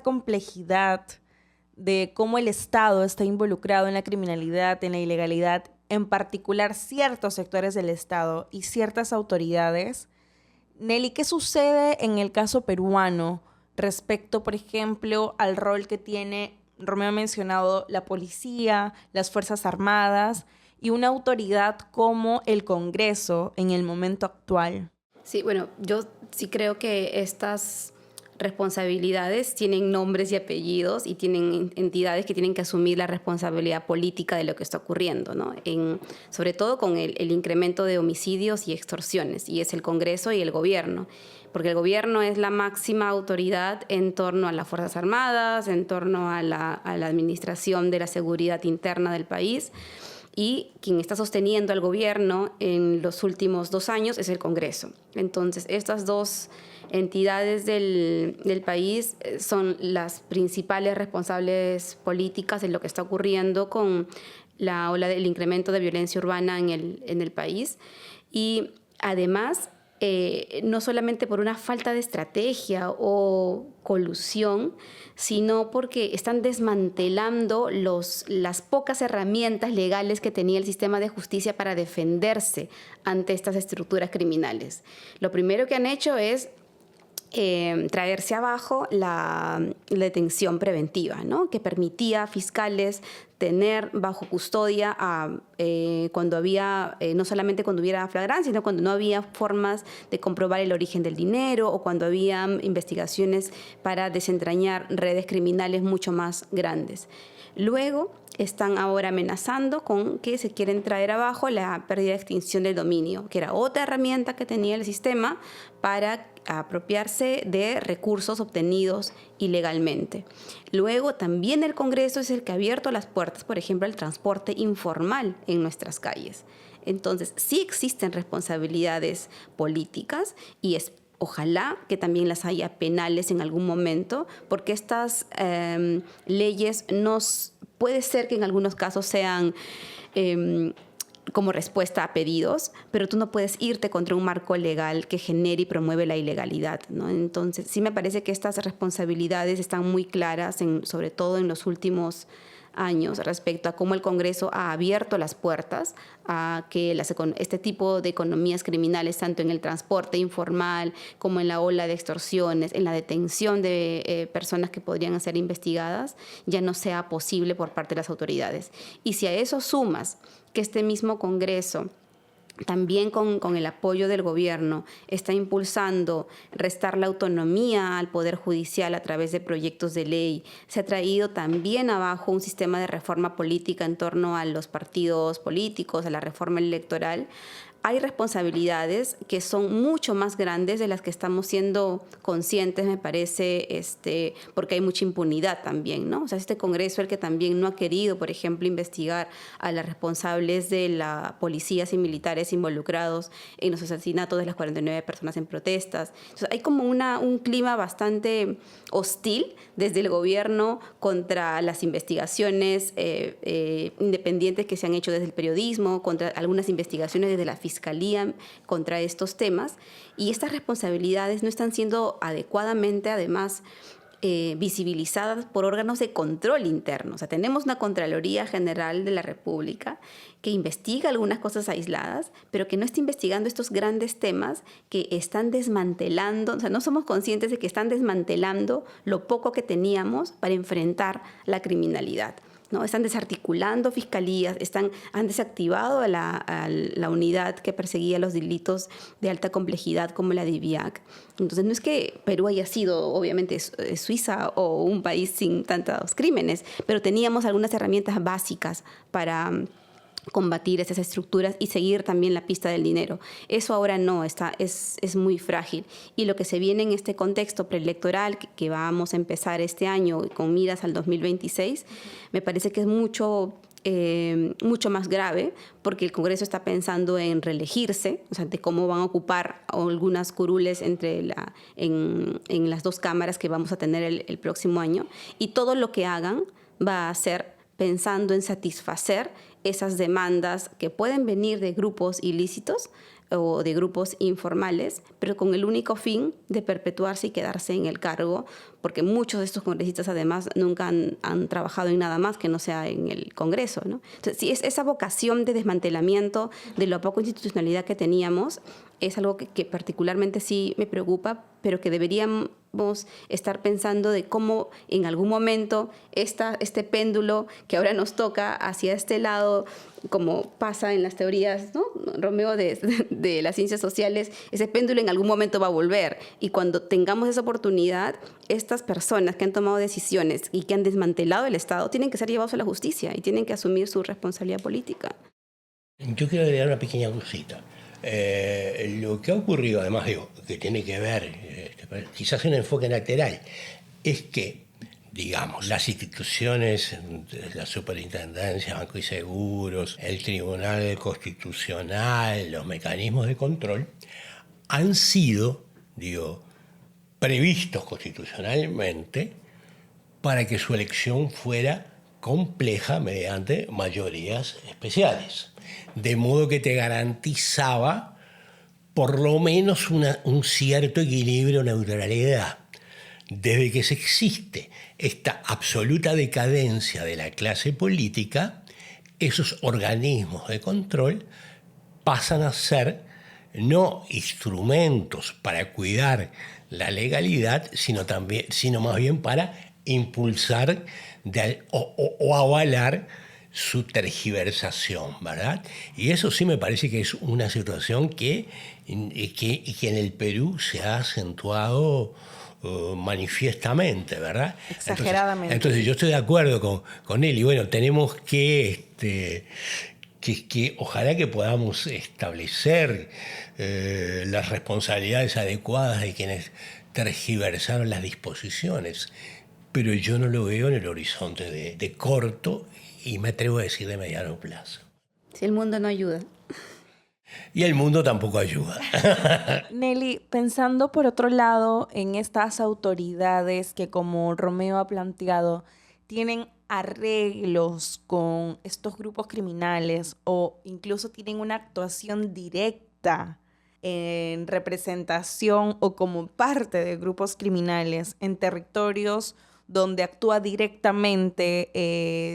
Speaker 1: complejidad de cómo el Estado está involucrado en la criminalidad, en la ilegalidad, en particular ciertos sectores del Estado y ciertas autoridades, Nelly, ¿qué sucede en el caso peruano respecto, por ejemplo, al rol que tiene, Romeo ha mencionado, la policía, las Fuerzas Armadas y una autoridad como el Congreso en el momento actual?
Speaker 3: Sí, bueno, yo sí creo que estas responsabilidades tienen nombres y apellidos y tienen entidades que tienen que asumir la responsabilidad política de lo que está ocurriendo, ¿no? Sobre todo con el incremento de homicidios y extorsiones, y es el Congreso y el gobierno, porque el gobierno es la máxima autoridad en torno a las Fuerzas Armadas, en torno a la administración de la seguridad interna del país, y quien está sosteniendo al gobierno en los últimos 2 años es el Congreso. Entonces, estas dos entidades del país son las principales responsables políticas de lo que está ocurriendo con la ola del incremento de violencia urbana en el país. Y además, no solamente por una falta de estrategia o colusión, sino porque están desmantelando las pocas herramientas legales que tenía el sistema de justicia para defenderse ante estas estructuras criminales. Lo primero que han hecho es traerse abajo la detención preventiva, ¿no? Que permitía a fiscales tener bajo custodia cuando había, no solamente cuando hubiera flagrancia, sino cuando no había formas de comprobar el origen del dinero o cuando había investigaciones para desentrañar redes criminales mucho más grandes. Luego están ahora amenazando con que se quieren traer abajo la pérdida de extinción del dominio, que era otra herramienta que tenía el sistema para apropiarse de recursos obtenidos ilegalmente. Luego también el Congreso es el que ha abierto las puertas, por ejemplo, al transporte informal en nuestras calles. Entonces, sí existen responsabilidades políticas y ojalá que también las haya penales en algún momento, porque estas leyes puede ser que en algunos casos sean como respuesta a pedidos, pero tú no puedes irte contra un marco legal que genere y promueve la ilegalidad, ¿no? Entonces, sí me parece que estas responsabilidades están muy claras, sobre todo en los últimos años, respecto a cómo el Congreso ha abierto las puertas a que este tipo de economías criminales, tanto en el transporte informal como en la ola de extorsiones, en la detención de personas que podrían ser investigadas, ya no sea posible por parte de las autoridades. Y si a eso sumas que este mismo Congreso, también con el apoyo del gobierno, está impulsando restar la autonomía al Poder Judicial a través de proyectos de ley. Se ha traído también abajo un sistema de reforma política en torno a los partidos políticos, a la reforma electoral. Hay responsabilidades que son mucho más grandes de las que estamos siendo conscientes, me parece, porque hay mucha impunidad también, ¿no? O sea, este Congreso, el que también no ha querido, por ejemplo, investigar a los responsables de las policías y militares involucrados en los asesinatos de las 49 personas en protestas. Entonces, hay como un clima bastante hostil desde el gobierno contra las investigaciones independientes que se han hecho desde el periodismo, contra algunas investigaciones desde la fiscalía contra estos temas, y estas responsabilidades no están siendo adecuadamente, además, visibilizadas por órganos de control interno. O sea, tenemos una Contraloría General de la República que investiga algunas cosas aisladas, pero que no está investigando estos grandes temas que están desmantelando, o sea, no somos conscientes de que están desmantelando lo poco que teníamos para enfrentar la criminalidad, ¿no? Están desarticulando fiscalías, han desactivado a la unidad que perseguía los delitos de alta complejidad como la DIVIAC. Entonces, no es que Perú haya sido, obviamente, Suiza o un país sin tantos crímenes, pero teníamos algunas herramientas básicas para combatir esas estructuras y seguir también la pista del dinero. Eso ahora no, es muy frágil. Y lo que se viene en este contexto preelectoral que vamos a empezar este año con miras al 2026, me parece que es mucho más grave, porque el Congreso está pensando en reelegirse, o sea, de cómo van a ocupar algunas curules en las dos cámaras que vamos a tener el próximo año, y todo lo que hagan va a ser pensando en satisfacer esas demandas que pueden venir de grupos ilícitos o de grupos informales, pero con el único fin de perpetuarse y quedarse en el cargo, porque muchos de estos congresistas además nunca han trabajado en nada más que no sea en el Congreso, ¿no? Entonces, sí, esa vocación de desmantelamiento de la poca institucionalidad que teníamos es algo que particularmente sí me preocupa, pero que deberíamos estar pensando de cómo en algún momento este péndulo que ahora nos toca hacia este lado, como pasa en las teorías, ¿no, Romeo, de las ciencias sociales, ese péndulo en algún momento va a volver. Y cuando tengamos esa oportunidad, estas personas que han tomado decisiones y que han desmantelado el Estado tienen que ser llevados a la justicia y tienen que asumir su responsabilidad política.
Speaker 2: Yo quiero agregar una pequeña cosita. Lo que ha ocurrido, además, que tiene que ver, quizás un enfoque lateral, es que, digamos, las instituciones, la Superintendencia, Banco y Seguros, el Tribunal Constitucional, los mecanismos de control, han sido, previstos constitucionalmente para que su elección fuera compleja mediante mayorías especiales. De modo que te garantizaba por lo menos un cierto equilibrio, neutralidad. Desde que se existe esta absoluta decadencia de la clase política, esos organismos de control pasan a ser no instrumentos para cuidar la legalidad, sino más bien para impulsar o avalar su tergiversación, ¿verdad? Y eso sí me parece que es una situación que en el Perú se ha acentuado manifiestamente, ¿verdad?
Speaker 1: Exageradamente.
Speaker 2: Entonces yo estoy de acuerdo con él y bueno, tenemos que ojalá que podamos establecer las responsabilidades adecuadas de quienes tergiversaron las disposiciones, pero yo no lo veo en el horizonte de corto y me atrevo a decir de mediano plazo.
Speaker 3: Si el mundo no ayuda.
Speaker 2: Y el mundo tampoco ayuda.
Speaker 1: Nelly, pensando por otro lado en estas autoridades que, como Romeo ha planteado, tienen arreglos con estos grupos criminales o incluso tienen una actuación directa en representación o como parte de grupos criminales en territorios donde actúa directamente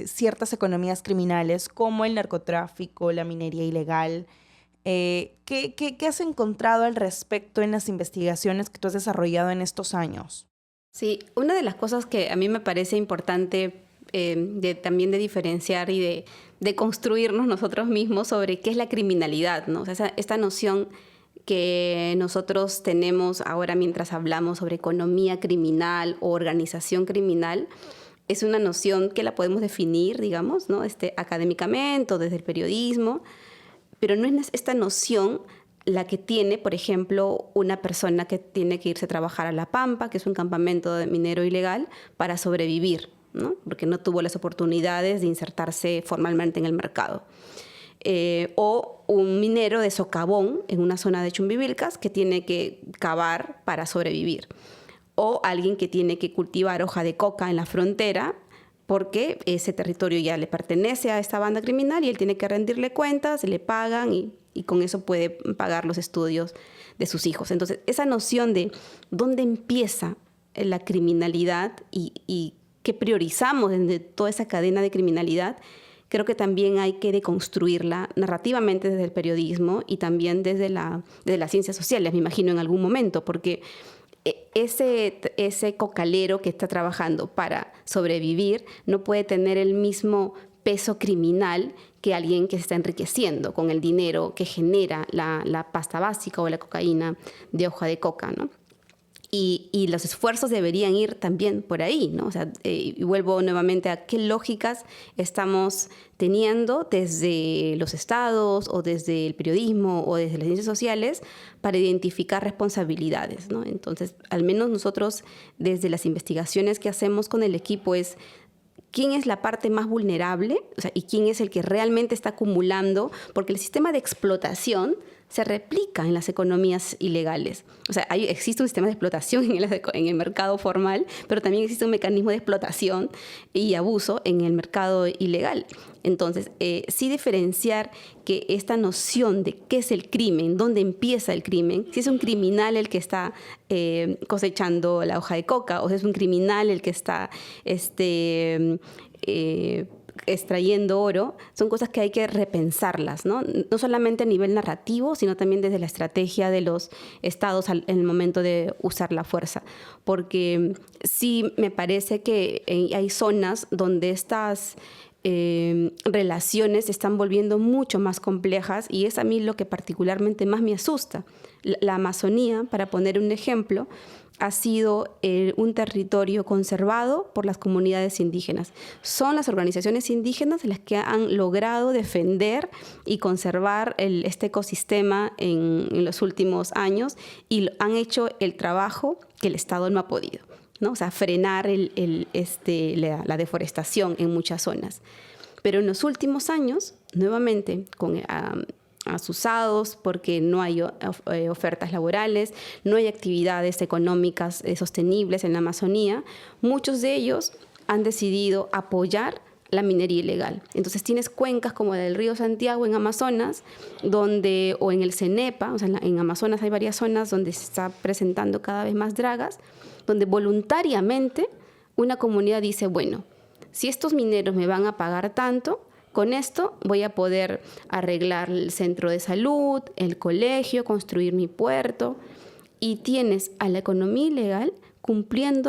Speaker 1: ciertas economías criminales como el narcotráfico, la minería ilegal. ¿Qué has encontrado al respecto en las investigaciones que tú has desarrollado en estos años?
Speaker 3: Sí, una de las cosas que a mí me parece importante también de diferenciar y de construirnos nosotros mismos sobre qué es la criminalidad, ¿no? O sea, esta noción que nosotros tenemos ahora mientras hablamos sobre economía criminal o organización criminal, es una noción que la podemos definir, digamos, ¿no? Académicamente o desde el periodismo, pero no es esta noción la que tiene, por ejemplo, una persona que tiene que irse a trabajar a La Pampa, que es un campamento de minero ilegal, para sobrevivir, ¿no? Porque no tuvo las oportunidades de insertarse formalmente en el mercado. O un minero de socavón en una zona de Chumbivilcas que tiene que cavar para sobrevivir. O alguien que tiene que cultivar hoja de coca en la frontera porque ese territorio ya le pertenece a esta banda criminal y él tiene que rendirle cuentas, le pagan y con eso puede pagar los estudios de sus hijos. Entonces, esa noción de dónde empieza la criminalidad y qué priorizamos desde toda esa cadena de criminalidad, creo que también hay que deconstruirla narrativamente desde el periodismo y también desde las ciencias sociales, me imagino, en algún momento, porque ese cocalero que está trabajando para sobrevivir no puede tener el mismo peso criminal que alguien que se está enriqueciendo con el dinero que genera la pasta básica o la cocaína de hoja de coca, ¿no? Y los esfuerzos deberían ir también por ahí, ¿no? O sea, y vuelvo nuevamente a qué lógicas estamos teniendo desde los estados o desde el periodismo o desde las ciencias sociales para identificar responsabilidades, ¿no? Entonces, al menos nosotros desde las investigaciones que hacemos con el equipo es quién es la parte más vulnerable, o sea, y quién es el que realmente está acumulando, porque el sistema de explotación se replica en las economías ilegales. O sea, existe un sistema de explotación en el mercado formal, pero también existe un mecanismo de explotación y abuso en el mercado ilegal. Entonces, sí diferenciar que esta noción de qué es el crimen, dónde empieza el crimen, si es un criminal el que está cosechando la hoja de coca o si es un criminal el que está extrayendo oro, son cosas que hay que repensarlas, ¿no? No solamente a nivel narrativo, sino también desde la estrategia de los estados en el momento de usar la fuerza. Porque sí me parece que hay zonas donde estas relaciones se están volviendo mucho más complejas y es a mí lo que particularmente más me asusta. La Amazonía, para poner un ejemplo, ha sido un territorio conservado por las comunidades indígenas. Son las organizaciones indígenas las que han logrado defender y conservar este ecosistema en los últimos años y han hecho el trabajo que el Estado no ha podido, ¿no? O sea, frenar la deforestación en muchas zonas. Pero en los últimos años, nuevamente, con asusados porque no hay ofertas laborales, no hay actividades económicas sostenibles en la Amazonía, muchos de ellos han decidido apoyar la minería ilegal. Entonces tienes cuencas como la del río Santiago en Amazonas, o en el Cenepa, o sea, en Amazonas hay varias zonas donde se está presentando cada vez más dragas, donde voluntariamente una comunidad dice, bueno, si estos mineros me van a pagar tanto, con esto voy a poder arreglar el centro de salud, el colegio, construir mi puerto. Y tienes a la economía ilegal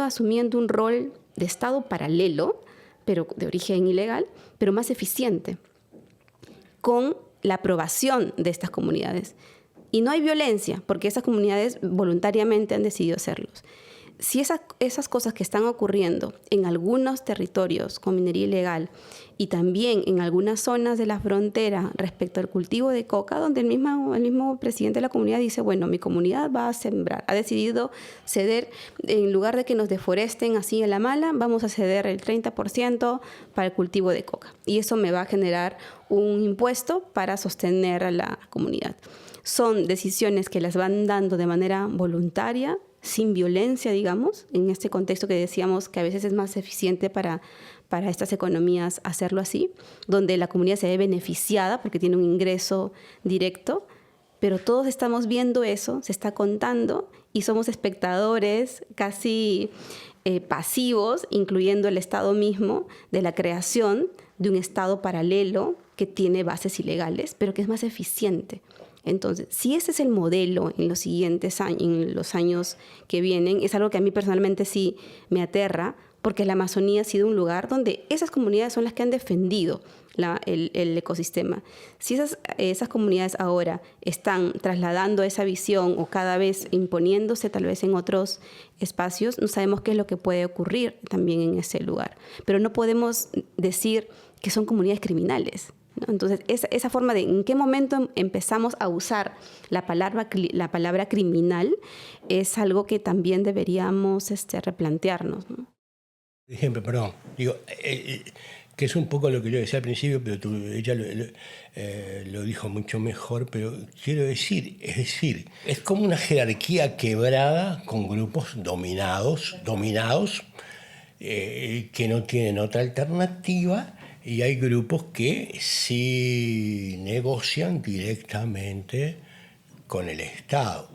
Speaker 3: asumiendo un rol de Estado paralelo, pero de origen ilegal, pero más eficiente, con la aprobación de estas comunidades. Y no hay violencia, porque esas comunidades voluntariamente han decidido hacerlos. si esas cosas que están ocurriendo en algunos territorios con minería ilegal y también en algunas zonas de la frontera respecto al cultivo de coca, donde el mismo presidente de la comunidad dice, bueno, mi comunidad va a sembrar, ha decidido ceder, en lugar de que nos deforesten así a la mala, vamos a ceder el 30% para el cultivo de coca. Y eso me va a generar un impuesto para sostener a la comunidad. Son decisiones que las van dando de manera voluntaria, sin violencia, digamos, en este contexto que decíamos que a veces es más eficiente para estas economías hacerlo así, donde la comunidad se ve beneficiada porque tiene un ingreso directo, pero todos estamos viendo eso, se está contando y somos espectadores casi pasivos, incluyendo el Estado mismo, de la creación de un Estado paralelo que tiene bases ilegales, pero que es más eficiente. Entonces, si ese es el modelo en los siguientes años, en los años que vienen, es algo que a mí personalmente sí me aterra, porque la Amazonía ha sido un lugar donde esas comunidades son las que han defendido el ecosistema. Si esas comunidades ahora están trasladando esa visión o cada vez imponiéndose tal vez en otros espacios, no sabemos qué es lo que puede ocurrir también en ese lugar. Pero no podemos decir que son comunidades criminales, ¿no? Entonces, esa forma de en qué momento empezamos a usar la palabra criminal es algo que también deberíamos replantearnos, ¿no?
Speaker 2: Ejemplo, perdón, digo, que es un poco lo que yo decía al principio, pero ella lo dijo mucho mejor, pero quiero decir, es como una jerarquía quebrada con grupos dominados, que no tienen otra alternativa, y hay grupos que sí negocian directamente con el Estado.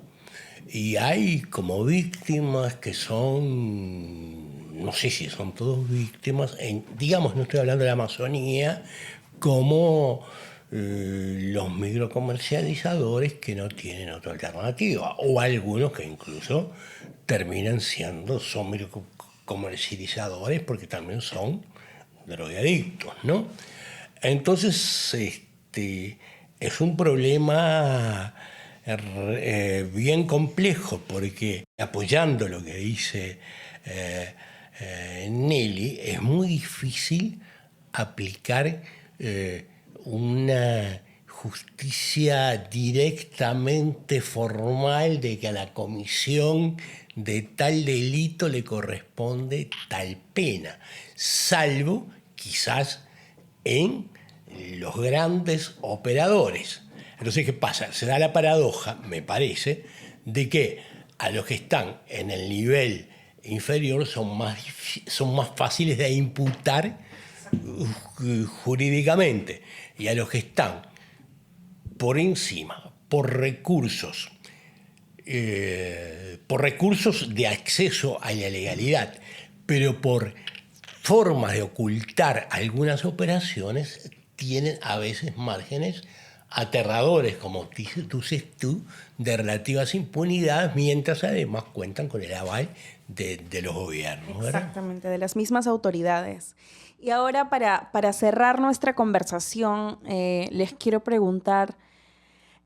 Speaker 2: Y hay como víctimas que son, no sé si son todos víctimas, digamos, no estoy hablando de la Amazonía, como los microcomercializadores que no tienen otra alternativa, o algunos que incluso son microcomercializadores porque también son drogadictos, ¿no? Entonces, es un problema bien complejo, porque apoyando lo que dice Nelly, es muy difícil aplicar una justicia directamente formal de que a la comisión de tal delito le corresponde tal pena, salvo quizás en los grandes operadores. Entonces, ¿qué pasa? Se da la paradoja, me parece, de que a los que están en el nivel inferior son más fáciles de imputar jurídicamente, y a los que están por encima, por recursos de acceso a la legalidad, pero por formas de ocultar algunas operaciones, tienen a veces márgenes aterradores, como dices tú, de relativas impunidades, mientras además cuentan con el aval de los gobiernos, ¿verdad?
Speaker 1: Exactamente, de las mismas autoridades. Y ahora, para cerrar nuestra conversación, les quiero preguntar,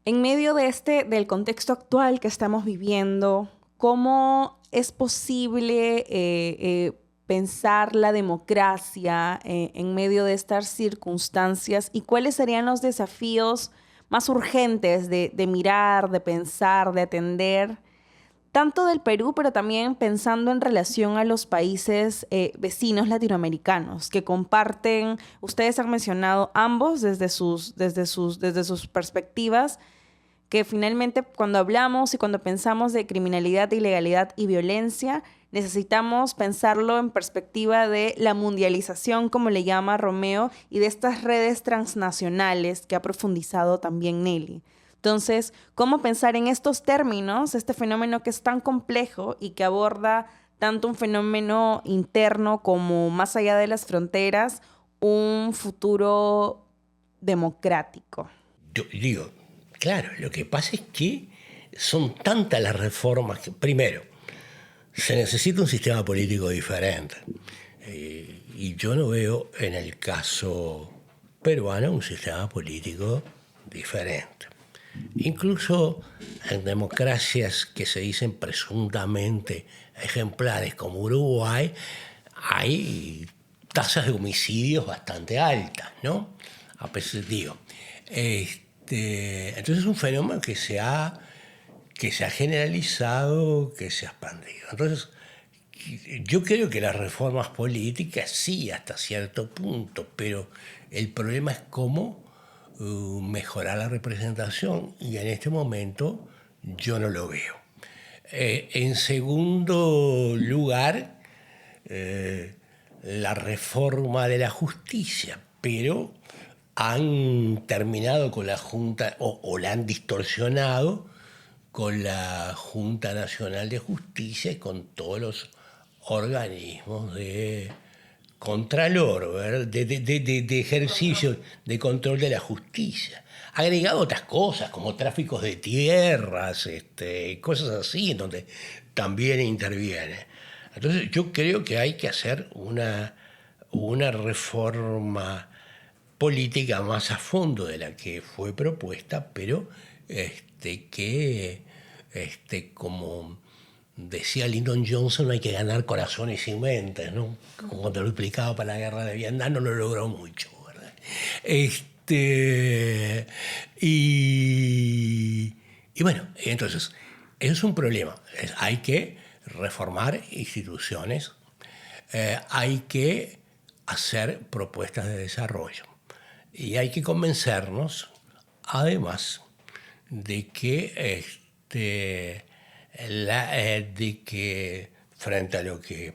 Speaker 1: en medio del contexto actual que estamos viviendo, ¿cómo es posible pensar la democracia en medio de estas circunstancias, y cuáles serían los desafíos más urgentes de mirar, de pensar, de atender, tanto del Perú, pero también pensando en relación a los países vecinos latinoamericanos que comparten? Ustedes han mencionado ambos desde sus perspectivas, que finalmente cuando hablamos y cuando pensamos de criminalidad, ilegalidad y violencia, necesitamos pensarlo en perspectiva de la mundialización, como le llama Romeo, y de estas redes transnacionales que ha profundizado también Nelly. Entonces, ¿cómo pensar en estos términos este fenómeno que es tan complejo y que aborda tanto un fenómeno interno como más allá de las fronteras, un futuro democrático?
Speaker 2: Yo digo, claro, lo que pasa es que son tantas las reformas que, primero, se necesita un sistema político diferente. Y yo no veo en el caso peruano un sistema político diferente. Incluso en democracias que se dicen presuntamente ejemplares como Uruguay, hay tasas de homicidios bastante altas, ¿no? A pesar, digo, entonces es un fenómeno que se ha generalizado, que se ha expandido. Entonces, yo creo que las reformas políticas sí, hasta cierto punto, pero el problema es cómo mejorar la representación, y en este momento yo no lo veo. En segundo lugar, la reforma de la justicia, pero han terminado con la Junta, o la han distorsionado con la Junta Nacional de Justicia y con todos los organismos de contralor, ¿verdad? De ejercicio de control de la justicia. Ha agregado otras cosas como tráficos de tierras, cosas así, en donde también interviene. Entonces yo creo que hay que hacer una reforma política más a fondo de la que fue propuesta, pero que como decía Lyndon Johnson, no hay que ganar corazones y mentes, ¿no? Como cuando lo explicaba para la guerra de Vietnam, no lo logró mucho, ¿verdad? Y bueno, entonces, eso es un problema. Hay que reformar instituciones, hay que hacer propuestas de desarrollo y hay que convencernos, además, de que de que frente a lo que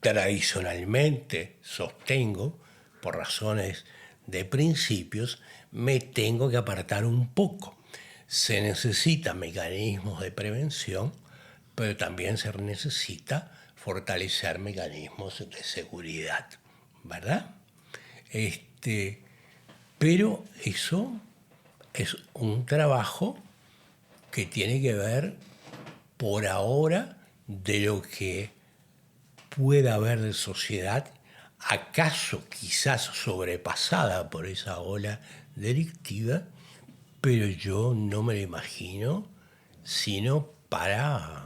Speaker 2: tradicionalmente sostengo, por razones de principios, me tengo que apartar un poco. Se necesitan mecanismos de prevención, pero también se necesita fortalecer mecanismos de seguridad, ¿verdad? Pero eso es un trabajo que tiene que ver por ahora de lo que pueda haber de sociedad, acaso quizás sobrepasada por esa ola delictiva, pero yo no me lo imagino sino para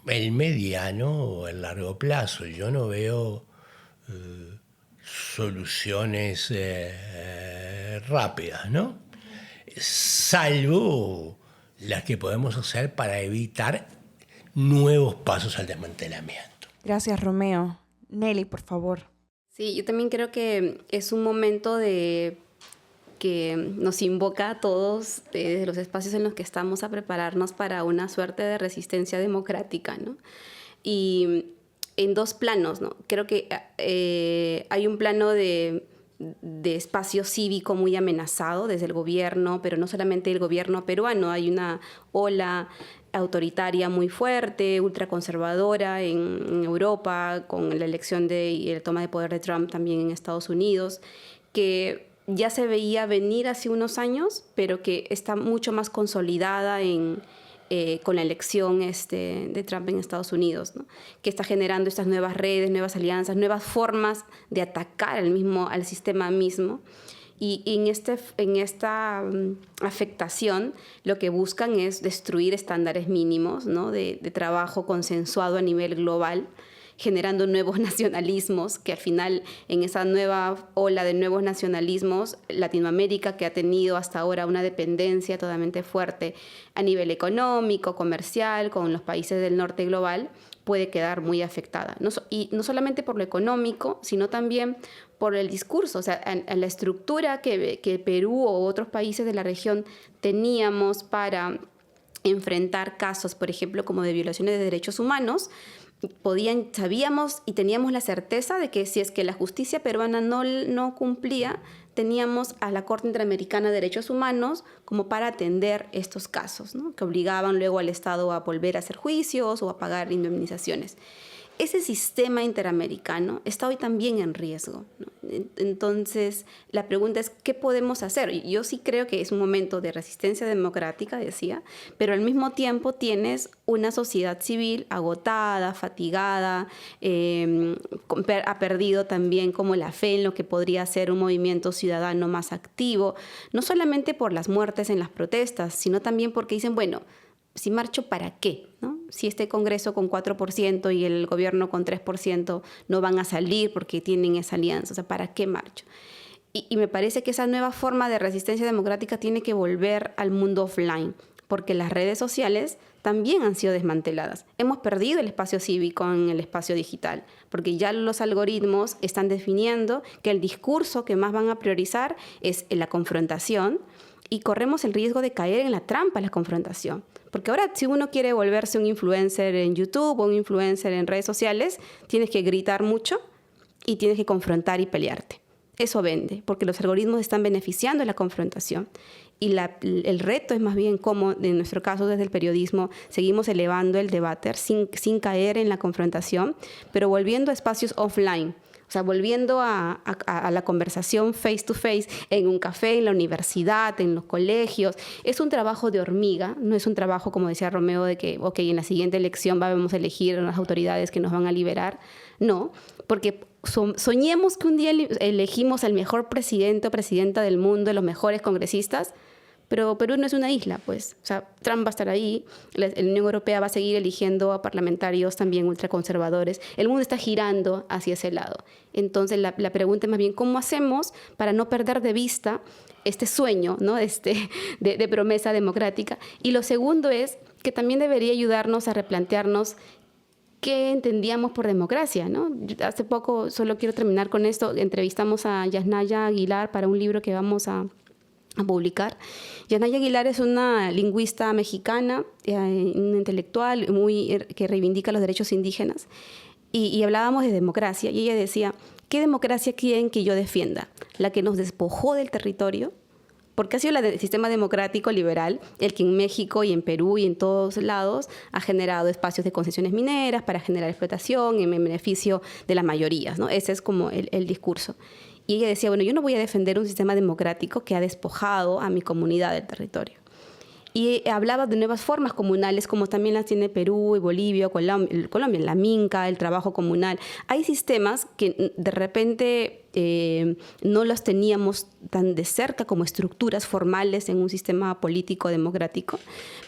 Speaker 2: el mediano o el largo plazo. Yo no veo soluciones rápidas, ¿no? Salvo las que podemos hacer para evitar nuevos pasos al desmantelamiento.
Speaker 1: Gracias, Romeo. Nelly, por favor.
Speaker 3: Sí, yo también creo que es un momento que nos invoca a todos desde los espacios en los que estamos a prepararnos para una suerte de resistencia democrática, ¿no? Y en dos planos, ¿no? Creo que hay un plano de espacio cívico muy amenazado desde el gobierno, pero no solamente el gobierno peruano, hay una ola autoritaria muy fuerte, ultraconservadora en Europa, con la elección y la toma de poder de Trump también en Estados Unidos, que ya se veía venir hace unos años, pero que está mucho más consolidada con la elección de Trump en Estados Unidos, ¿no? Que está generando estas nuevas redes, nuevas alianzas, nuevas formas de atacar al sistema mismo. Y en esta afectación lo que buscan es destruir estándares mínimos, ¿no? de trabajo consensuado a nivel global, generando nuevos nacionalismos, que al final en esa nueva ola de nuevos nacionalismos, Latinoamérica, que ha tenido hasta ahora una dependencia totalmente fuerte a nivel económico, comercial, con los países del norte global, puede quedar muy afectada. Y no solamente por lo económico, sino también por el discurso, o sea, en la estructura que Perú o otros países de la región teníamos para enfrentar casos, por ejemplo, como de violaciones de derechos humanos, sabíamos y teníamos la certeza de que si es que la justicia peruana no cumplía, teníamos a la Corte Interamericana de Derechos Humanos como para atender estos casos, ¿no? Que obligaban luego al Estado a volver a hacer juicios o a pagar indemnizaciones. ese sistema interamericano está hoy también en riesgo, ¿no? Entonces, la pregunta es, ¿qué podemos hacer? Yo sí creo que es un momento de resistencia democrática, decía, pero al mismo tiempo tienes una sociedad civil agotada, fatigada, ha perdido también como la fe en lo que podría ser un movimiento ciudadano más activo, no solamente por las muertes en las protestas, sino también porque dicen, bueno, si marcho, ¿para qué? ¿No? Si este Congreso con 4% y el gobierno con 3% no van a salir porque tienen esa alianza. O sea, ¿para qué marcho? Y me parece que esa nueva forma de resistencia democrática tiene que volver al mundo offline, porque las redes sociales también han sido desmanteladas. Hemos perdido el espacio cívico en el espacio digital, porque ya los algoritmos están definiendo que el discurso que más van a priorizar es la confrontación, y corremos el riesgo de caer en la trampa de la confrontación. Porque ahora, si uno quiere volverse un influencer en YouTube o un influencer en redes sociales, tienes que gritar mucho y tienes que confrontar y pelearte. Eso vende, porque los algoritmos están beneficiando de la confrontación. Y el reto es más bien cómo, en nuestro caso desde el periodismo, seguimos elevando el debate sin caer en la confrontación, pero volviendo a espacios offline. O sea, volviendo a la conversación face to face, en un café, en la universidad, en los colegios. Es un trabajo de hormiga, no es un trabajo, como decía Romeo, de que, ok, en la siguiente elección vamos a elegir a las autoridades que nos van a liberar. No, porque soñemos que un día elegimos al mejor presidente o presidenta del mundo, los mejores congresistas, pero Perú no es una isla, pues. O sea, Trump va a estar ahí, la Unión Europea va a seguir eligiendo a parlamentarios también ultraconservadores. El mundo está girando hacia ese lado. Entonces, la pregunta es más bien, ¿cómo hacemos para no perder de vista este sueño, ¿no? de promesa democrática? Y lo segundo es que también debería ayudarnos a replantearnos qué entendíamos por democracia, ¿no? Hace poco, solo quiero terminar con esto, entrevistamos a Yasnaya Aguilar para un libro que vamos a publicar. Yasnaya Aguilar es una lingüista mexicana, una intelectual que reivindica los derechos indígenas, y hablábamos de democracia, y ella decía, ¿qué democracia quieren que yo defienda? ¿La que nos despojó del territorio? Porque ha sido el sistema democrático liberal el que en México y en Perú y en todos lados ha generado espacios de concesiones mineras para generar explotación en beneficio de las mayorías, ¿no? Ese es como el discurso. Y ella decía, bueno, yo no voy a defender un sistema democrático que ha despojado a mi comunidad del territorio. Y hablaba de nuevas formas comunales, como también las tiene Perú y Bolivia, Colombia, la minca, el trabajo comunal. Hay sistemas que de repente no los teníamos tan de cerca como estructuras formales en un sistema político democrático,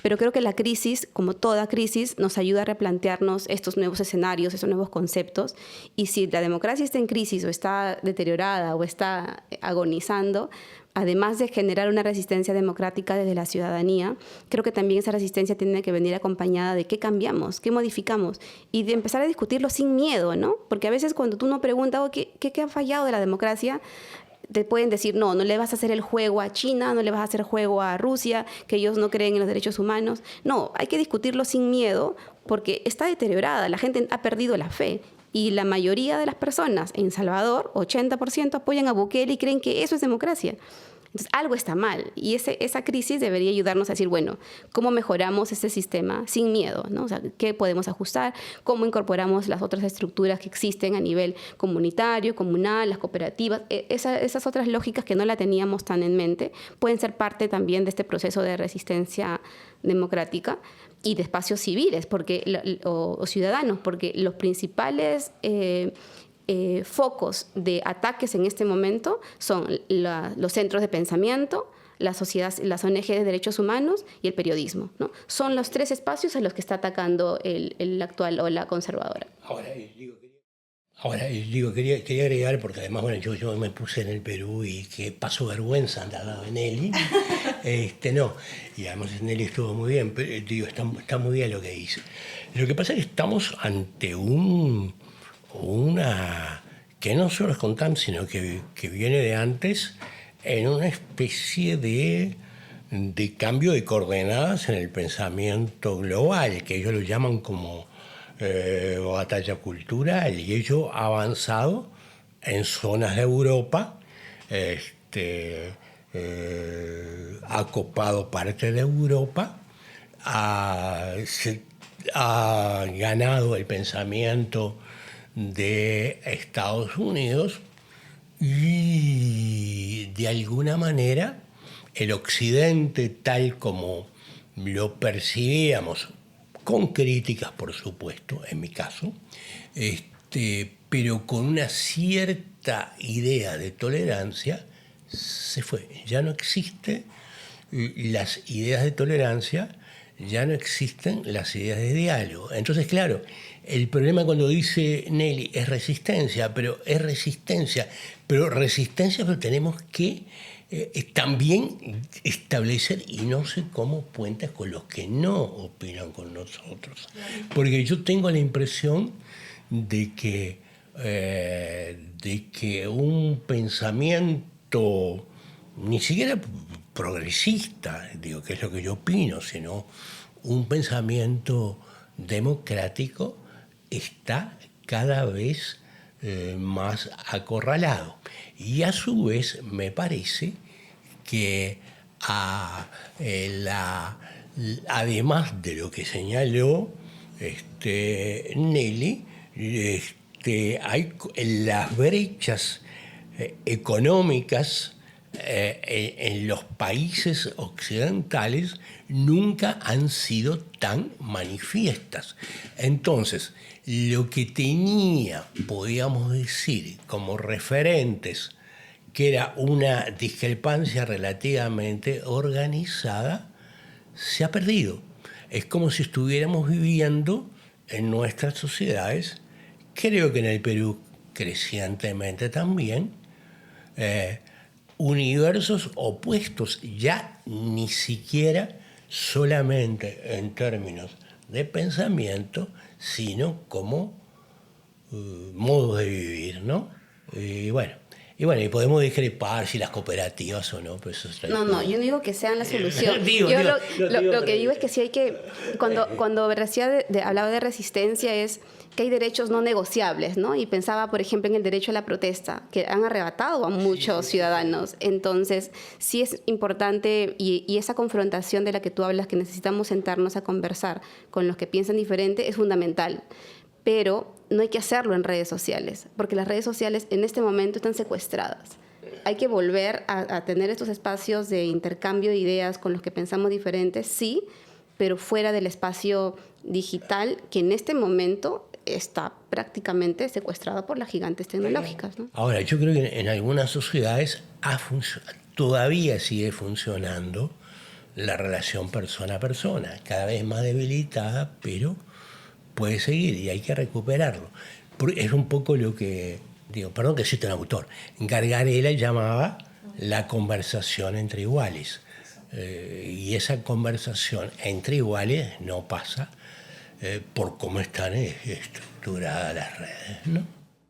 Speaker 3: pero creo que la crisis, como toda crisis, nos ayuda a replantearnos estos nuevos escenarios, estos nuevos conceptos, y si la democracia está en crisis o está deteriorada o está agonizando, además de generar una resistencia democrática desde la ciudadanía, creo que también esa resistencia tiene que venir acompañada de qué cambiamos, qué modificamos, y de empezar a discutirlo sin miedo, ¿no? Porque a veces cuando tú no preguntas, oh, ¿qué ha fallado de la democracia?, te pueden decir, no le vas a hacer el juego a China, no le vas a hacer juego a Rusia, que ellos no creen en los derechos humanos. No, hay que discutirlo sin miedo porque está deteriorada, la gente ha perdido la fe. Y la mayoría de las personas en Salvador, 80%, apoyan a Bukele y creen que eso es democracia. Entonces, algo está mal. Y esa crisis debería ayudarnos a decir, bueno, ¿cómo mejoramos este sistema sin miedo, ¿no? O sea, ¿qué podemos ajustar? ¿Cómo incorporamos las otras estructuras que existen a nivel comunitario, comunal, las cooperativas? Esas otras lógicas que no la teníamos tan en mente pueden ser parte también de este proceso de resistencia democrática y de espacios civiles o ciudadanos, porque los principales focos de ataques en este momento son los centros de pensamiento, las ONG de derechos humanos y el periodismo, ¿no? Son los tres espacios a los que está atacando el actual ola conservadora.
Speaker 2: Quería agregar, porque además, bueno, yo me puse en el Perú y que paso vergüenza andar al lado de Nelly. No, y además Nelly estuvo muy bien, pero digo, está muy bien lo que dice. Lo que pasa es que estamos ante una que no solo es constante, sino que viene de antes, en una especie de cambio de coordenadas en el pensamiento global, que ellos lo llaman como batalla cultural, y ello ha avanzado en zonas de Europa, ha copado parte de Europa, ha ganado el pensamiento de Estados Unidos y de alguna manera el Occidente, tal como lo percibíamos, con críticas por supuesto, en mi caso, pero con una cierta idea de tolerancia, se fue. Ya no existen las ideas de tolerancia, ya no existen las ideas de diálogo. Entonces, claro, el problema cuando dice Nelly es resistencia, pero tenemos que también establecer, y no sé cómo, puentes con los que no opinan con nosotros. Porque yo tengo la impresión de que un pensamiento ni siquiera progresista, digo, que es lo que yo opino, sino un pensamiento democrático está cada vez más acorralado. Y a su vez me parece que además de lo que señaló Nelly, hay las brechas económicas en los países occidentales nunca han sido tan manifiestas. Entonces, lo que tenía, podríamos decir, como referentes, que era una discrepancia relativamente organizada, se ha perdido. Es como si estuviéramos viviendo en nuestras sociedades, creo que en el Perú crecientemente también, universos opuestos, ya ni siquiera solamente en términos de pensamiento, sino como modo de vivir, ¿no? Y podemos discrepar si las cooperativas o no, pero eso es
Speaker 3: No, yo no digo que sean la solución. Lo que digo es que sí hay que, cuando García hablaba de resistencia, es que hay derechos no negociables, ¿no? Y pensaba, por ejemplo, en el derecho a la protesta, que han arrebatado a muchos ciudadanos. Entonces, sí es importante, y esa confrontación de la que tú hablas, que necesitamos sentarnos a conversar con los que piensan diferente, es fundamental. Pero no hay que hacerlo en redes sociales, porque las redes sociales en este momento están secuestradas. Hay que volver a tener estos espacios de intercambio de ideas con los que pensamos diferentes, sí, pero fuera del espacio digital, que en este momento está prácticamente secuestrado por las gigantes tecnológicas, ¿no?
Speaker 2: Ahora, yo creo que en algunas sociedades todavía sigue funcionando la relación persona a persona, cada vez más debilitada, pero puede seguir y hay que recuperarlo. Es un poco lo que, perdón que soy un autor, Gargarella llamaba la conversación entre iguales. Y esa conversación entre iguales no pasa por cómo están estructuradas las redes, ¿no?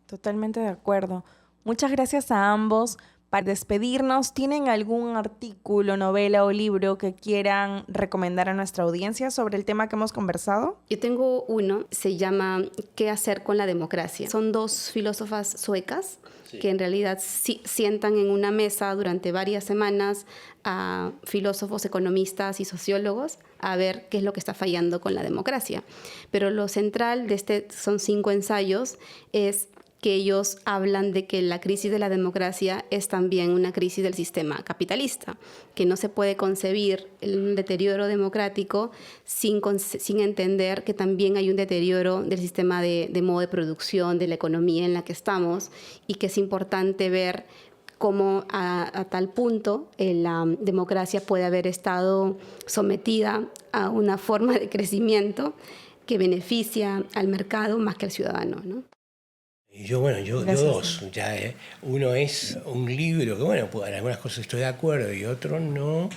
Speaker 1: Totalmente de acuerdo. Muchas gracias a ambos. Para despedirnos, ¿tienen algún artículo, novela o libro que quieran recomendar a nuestra audiencia sobre el tema que hemos conversado?
Speaker 3: Yo tengo uno, se llama ¿Qué hacer con la democracia? Son dos filósofas suecas que en realidad sientan en una mesa durante varias semanas a filósofos, economistas y sociólogos a ver qué es lo que está fallando con la democracia. Pero lo central de son 5 ensayos, es que ellos hablan de que la crisis de la democracia es también una crisis del sistema capitalista, que no se puede concebir el deterioro democrático sin entender que también hay un deterioro del sistema de modo de producción, de la economía en la que estamos, y que es importante ver cómo a tal punto la democracia puede haber estado sometida a una forma de crecimiento que beneficia al mercado más que al ciudadano, ¿no?
Speaker 2: Yo dos. Uno es un libro que, pues, en algunas cosas estoy de acuerdo y otros no,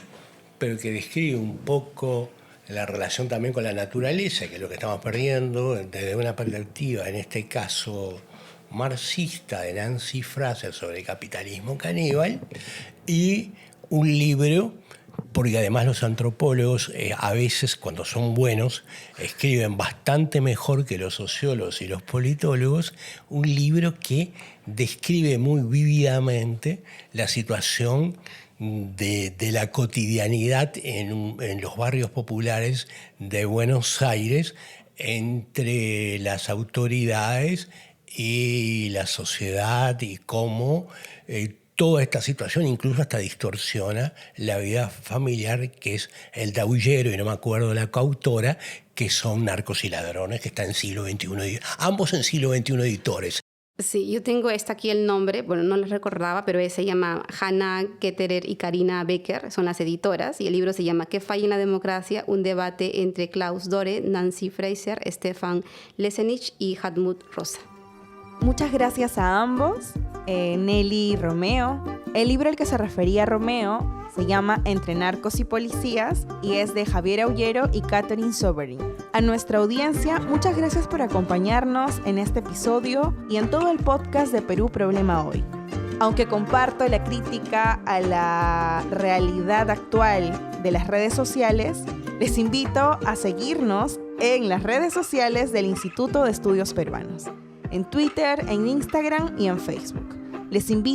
Speaker 2: pero que describe un poco la relación también con la naturaleza, que es lo que estamos perdiendo desde una perspectiva, en este caso marxista, de Nancy Fraser sobre el capitalismo caníbal, y un libro, porque además los antropólogos a veces, cuando son buenos, escriben bastante mejor que los sociólogos y los politólogos, un libro que describe muy vívidamente la situación de la cotidianidad en los barrios populares de Buenos Aires entre las autoridades y la sociedad y cómo toda esta situación incluso hasta distorsiona la vida familiar, que es El Taullero y no me acuerdo la coautora, que son Narcos y Ladrones, que está en siglo XXI, ambos en siglo XXI editores.
Speaker 3: Sí, yo tengo aquí el nombre, bueno, no lo recordaba, pero se llama Hannah Ketterer y Karina Becker, son las editoras, y el libro se llama ¿Qué falla en la democracia? Un debate entre Klaus Dore, Nancy Fraser, Stefan Lesenich y Hartmut Rosa.
Speaker 1: Muchas gracias a ambos, Nelly y Romeo. El libro al que se refería Romeo se llama Entre narcos y policías y es de Javier Aullero y Catherine Soberin. A nuestra audiencia, muchas gracias por acompañarnos en este episodio y en todo el podcast de Perú Problema Hoy. Aunque comparto la crítica a la realidad actual de las redes sociales, les invito a seguirnos en las redes sociales del Instituto de Estudios Peruanos, en Twitter, en Instagram y en Facebook. Les invito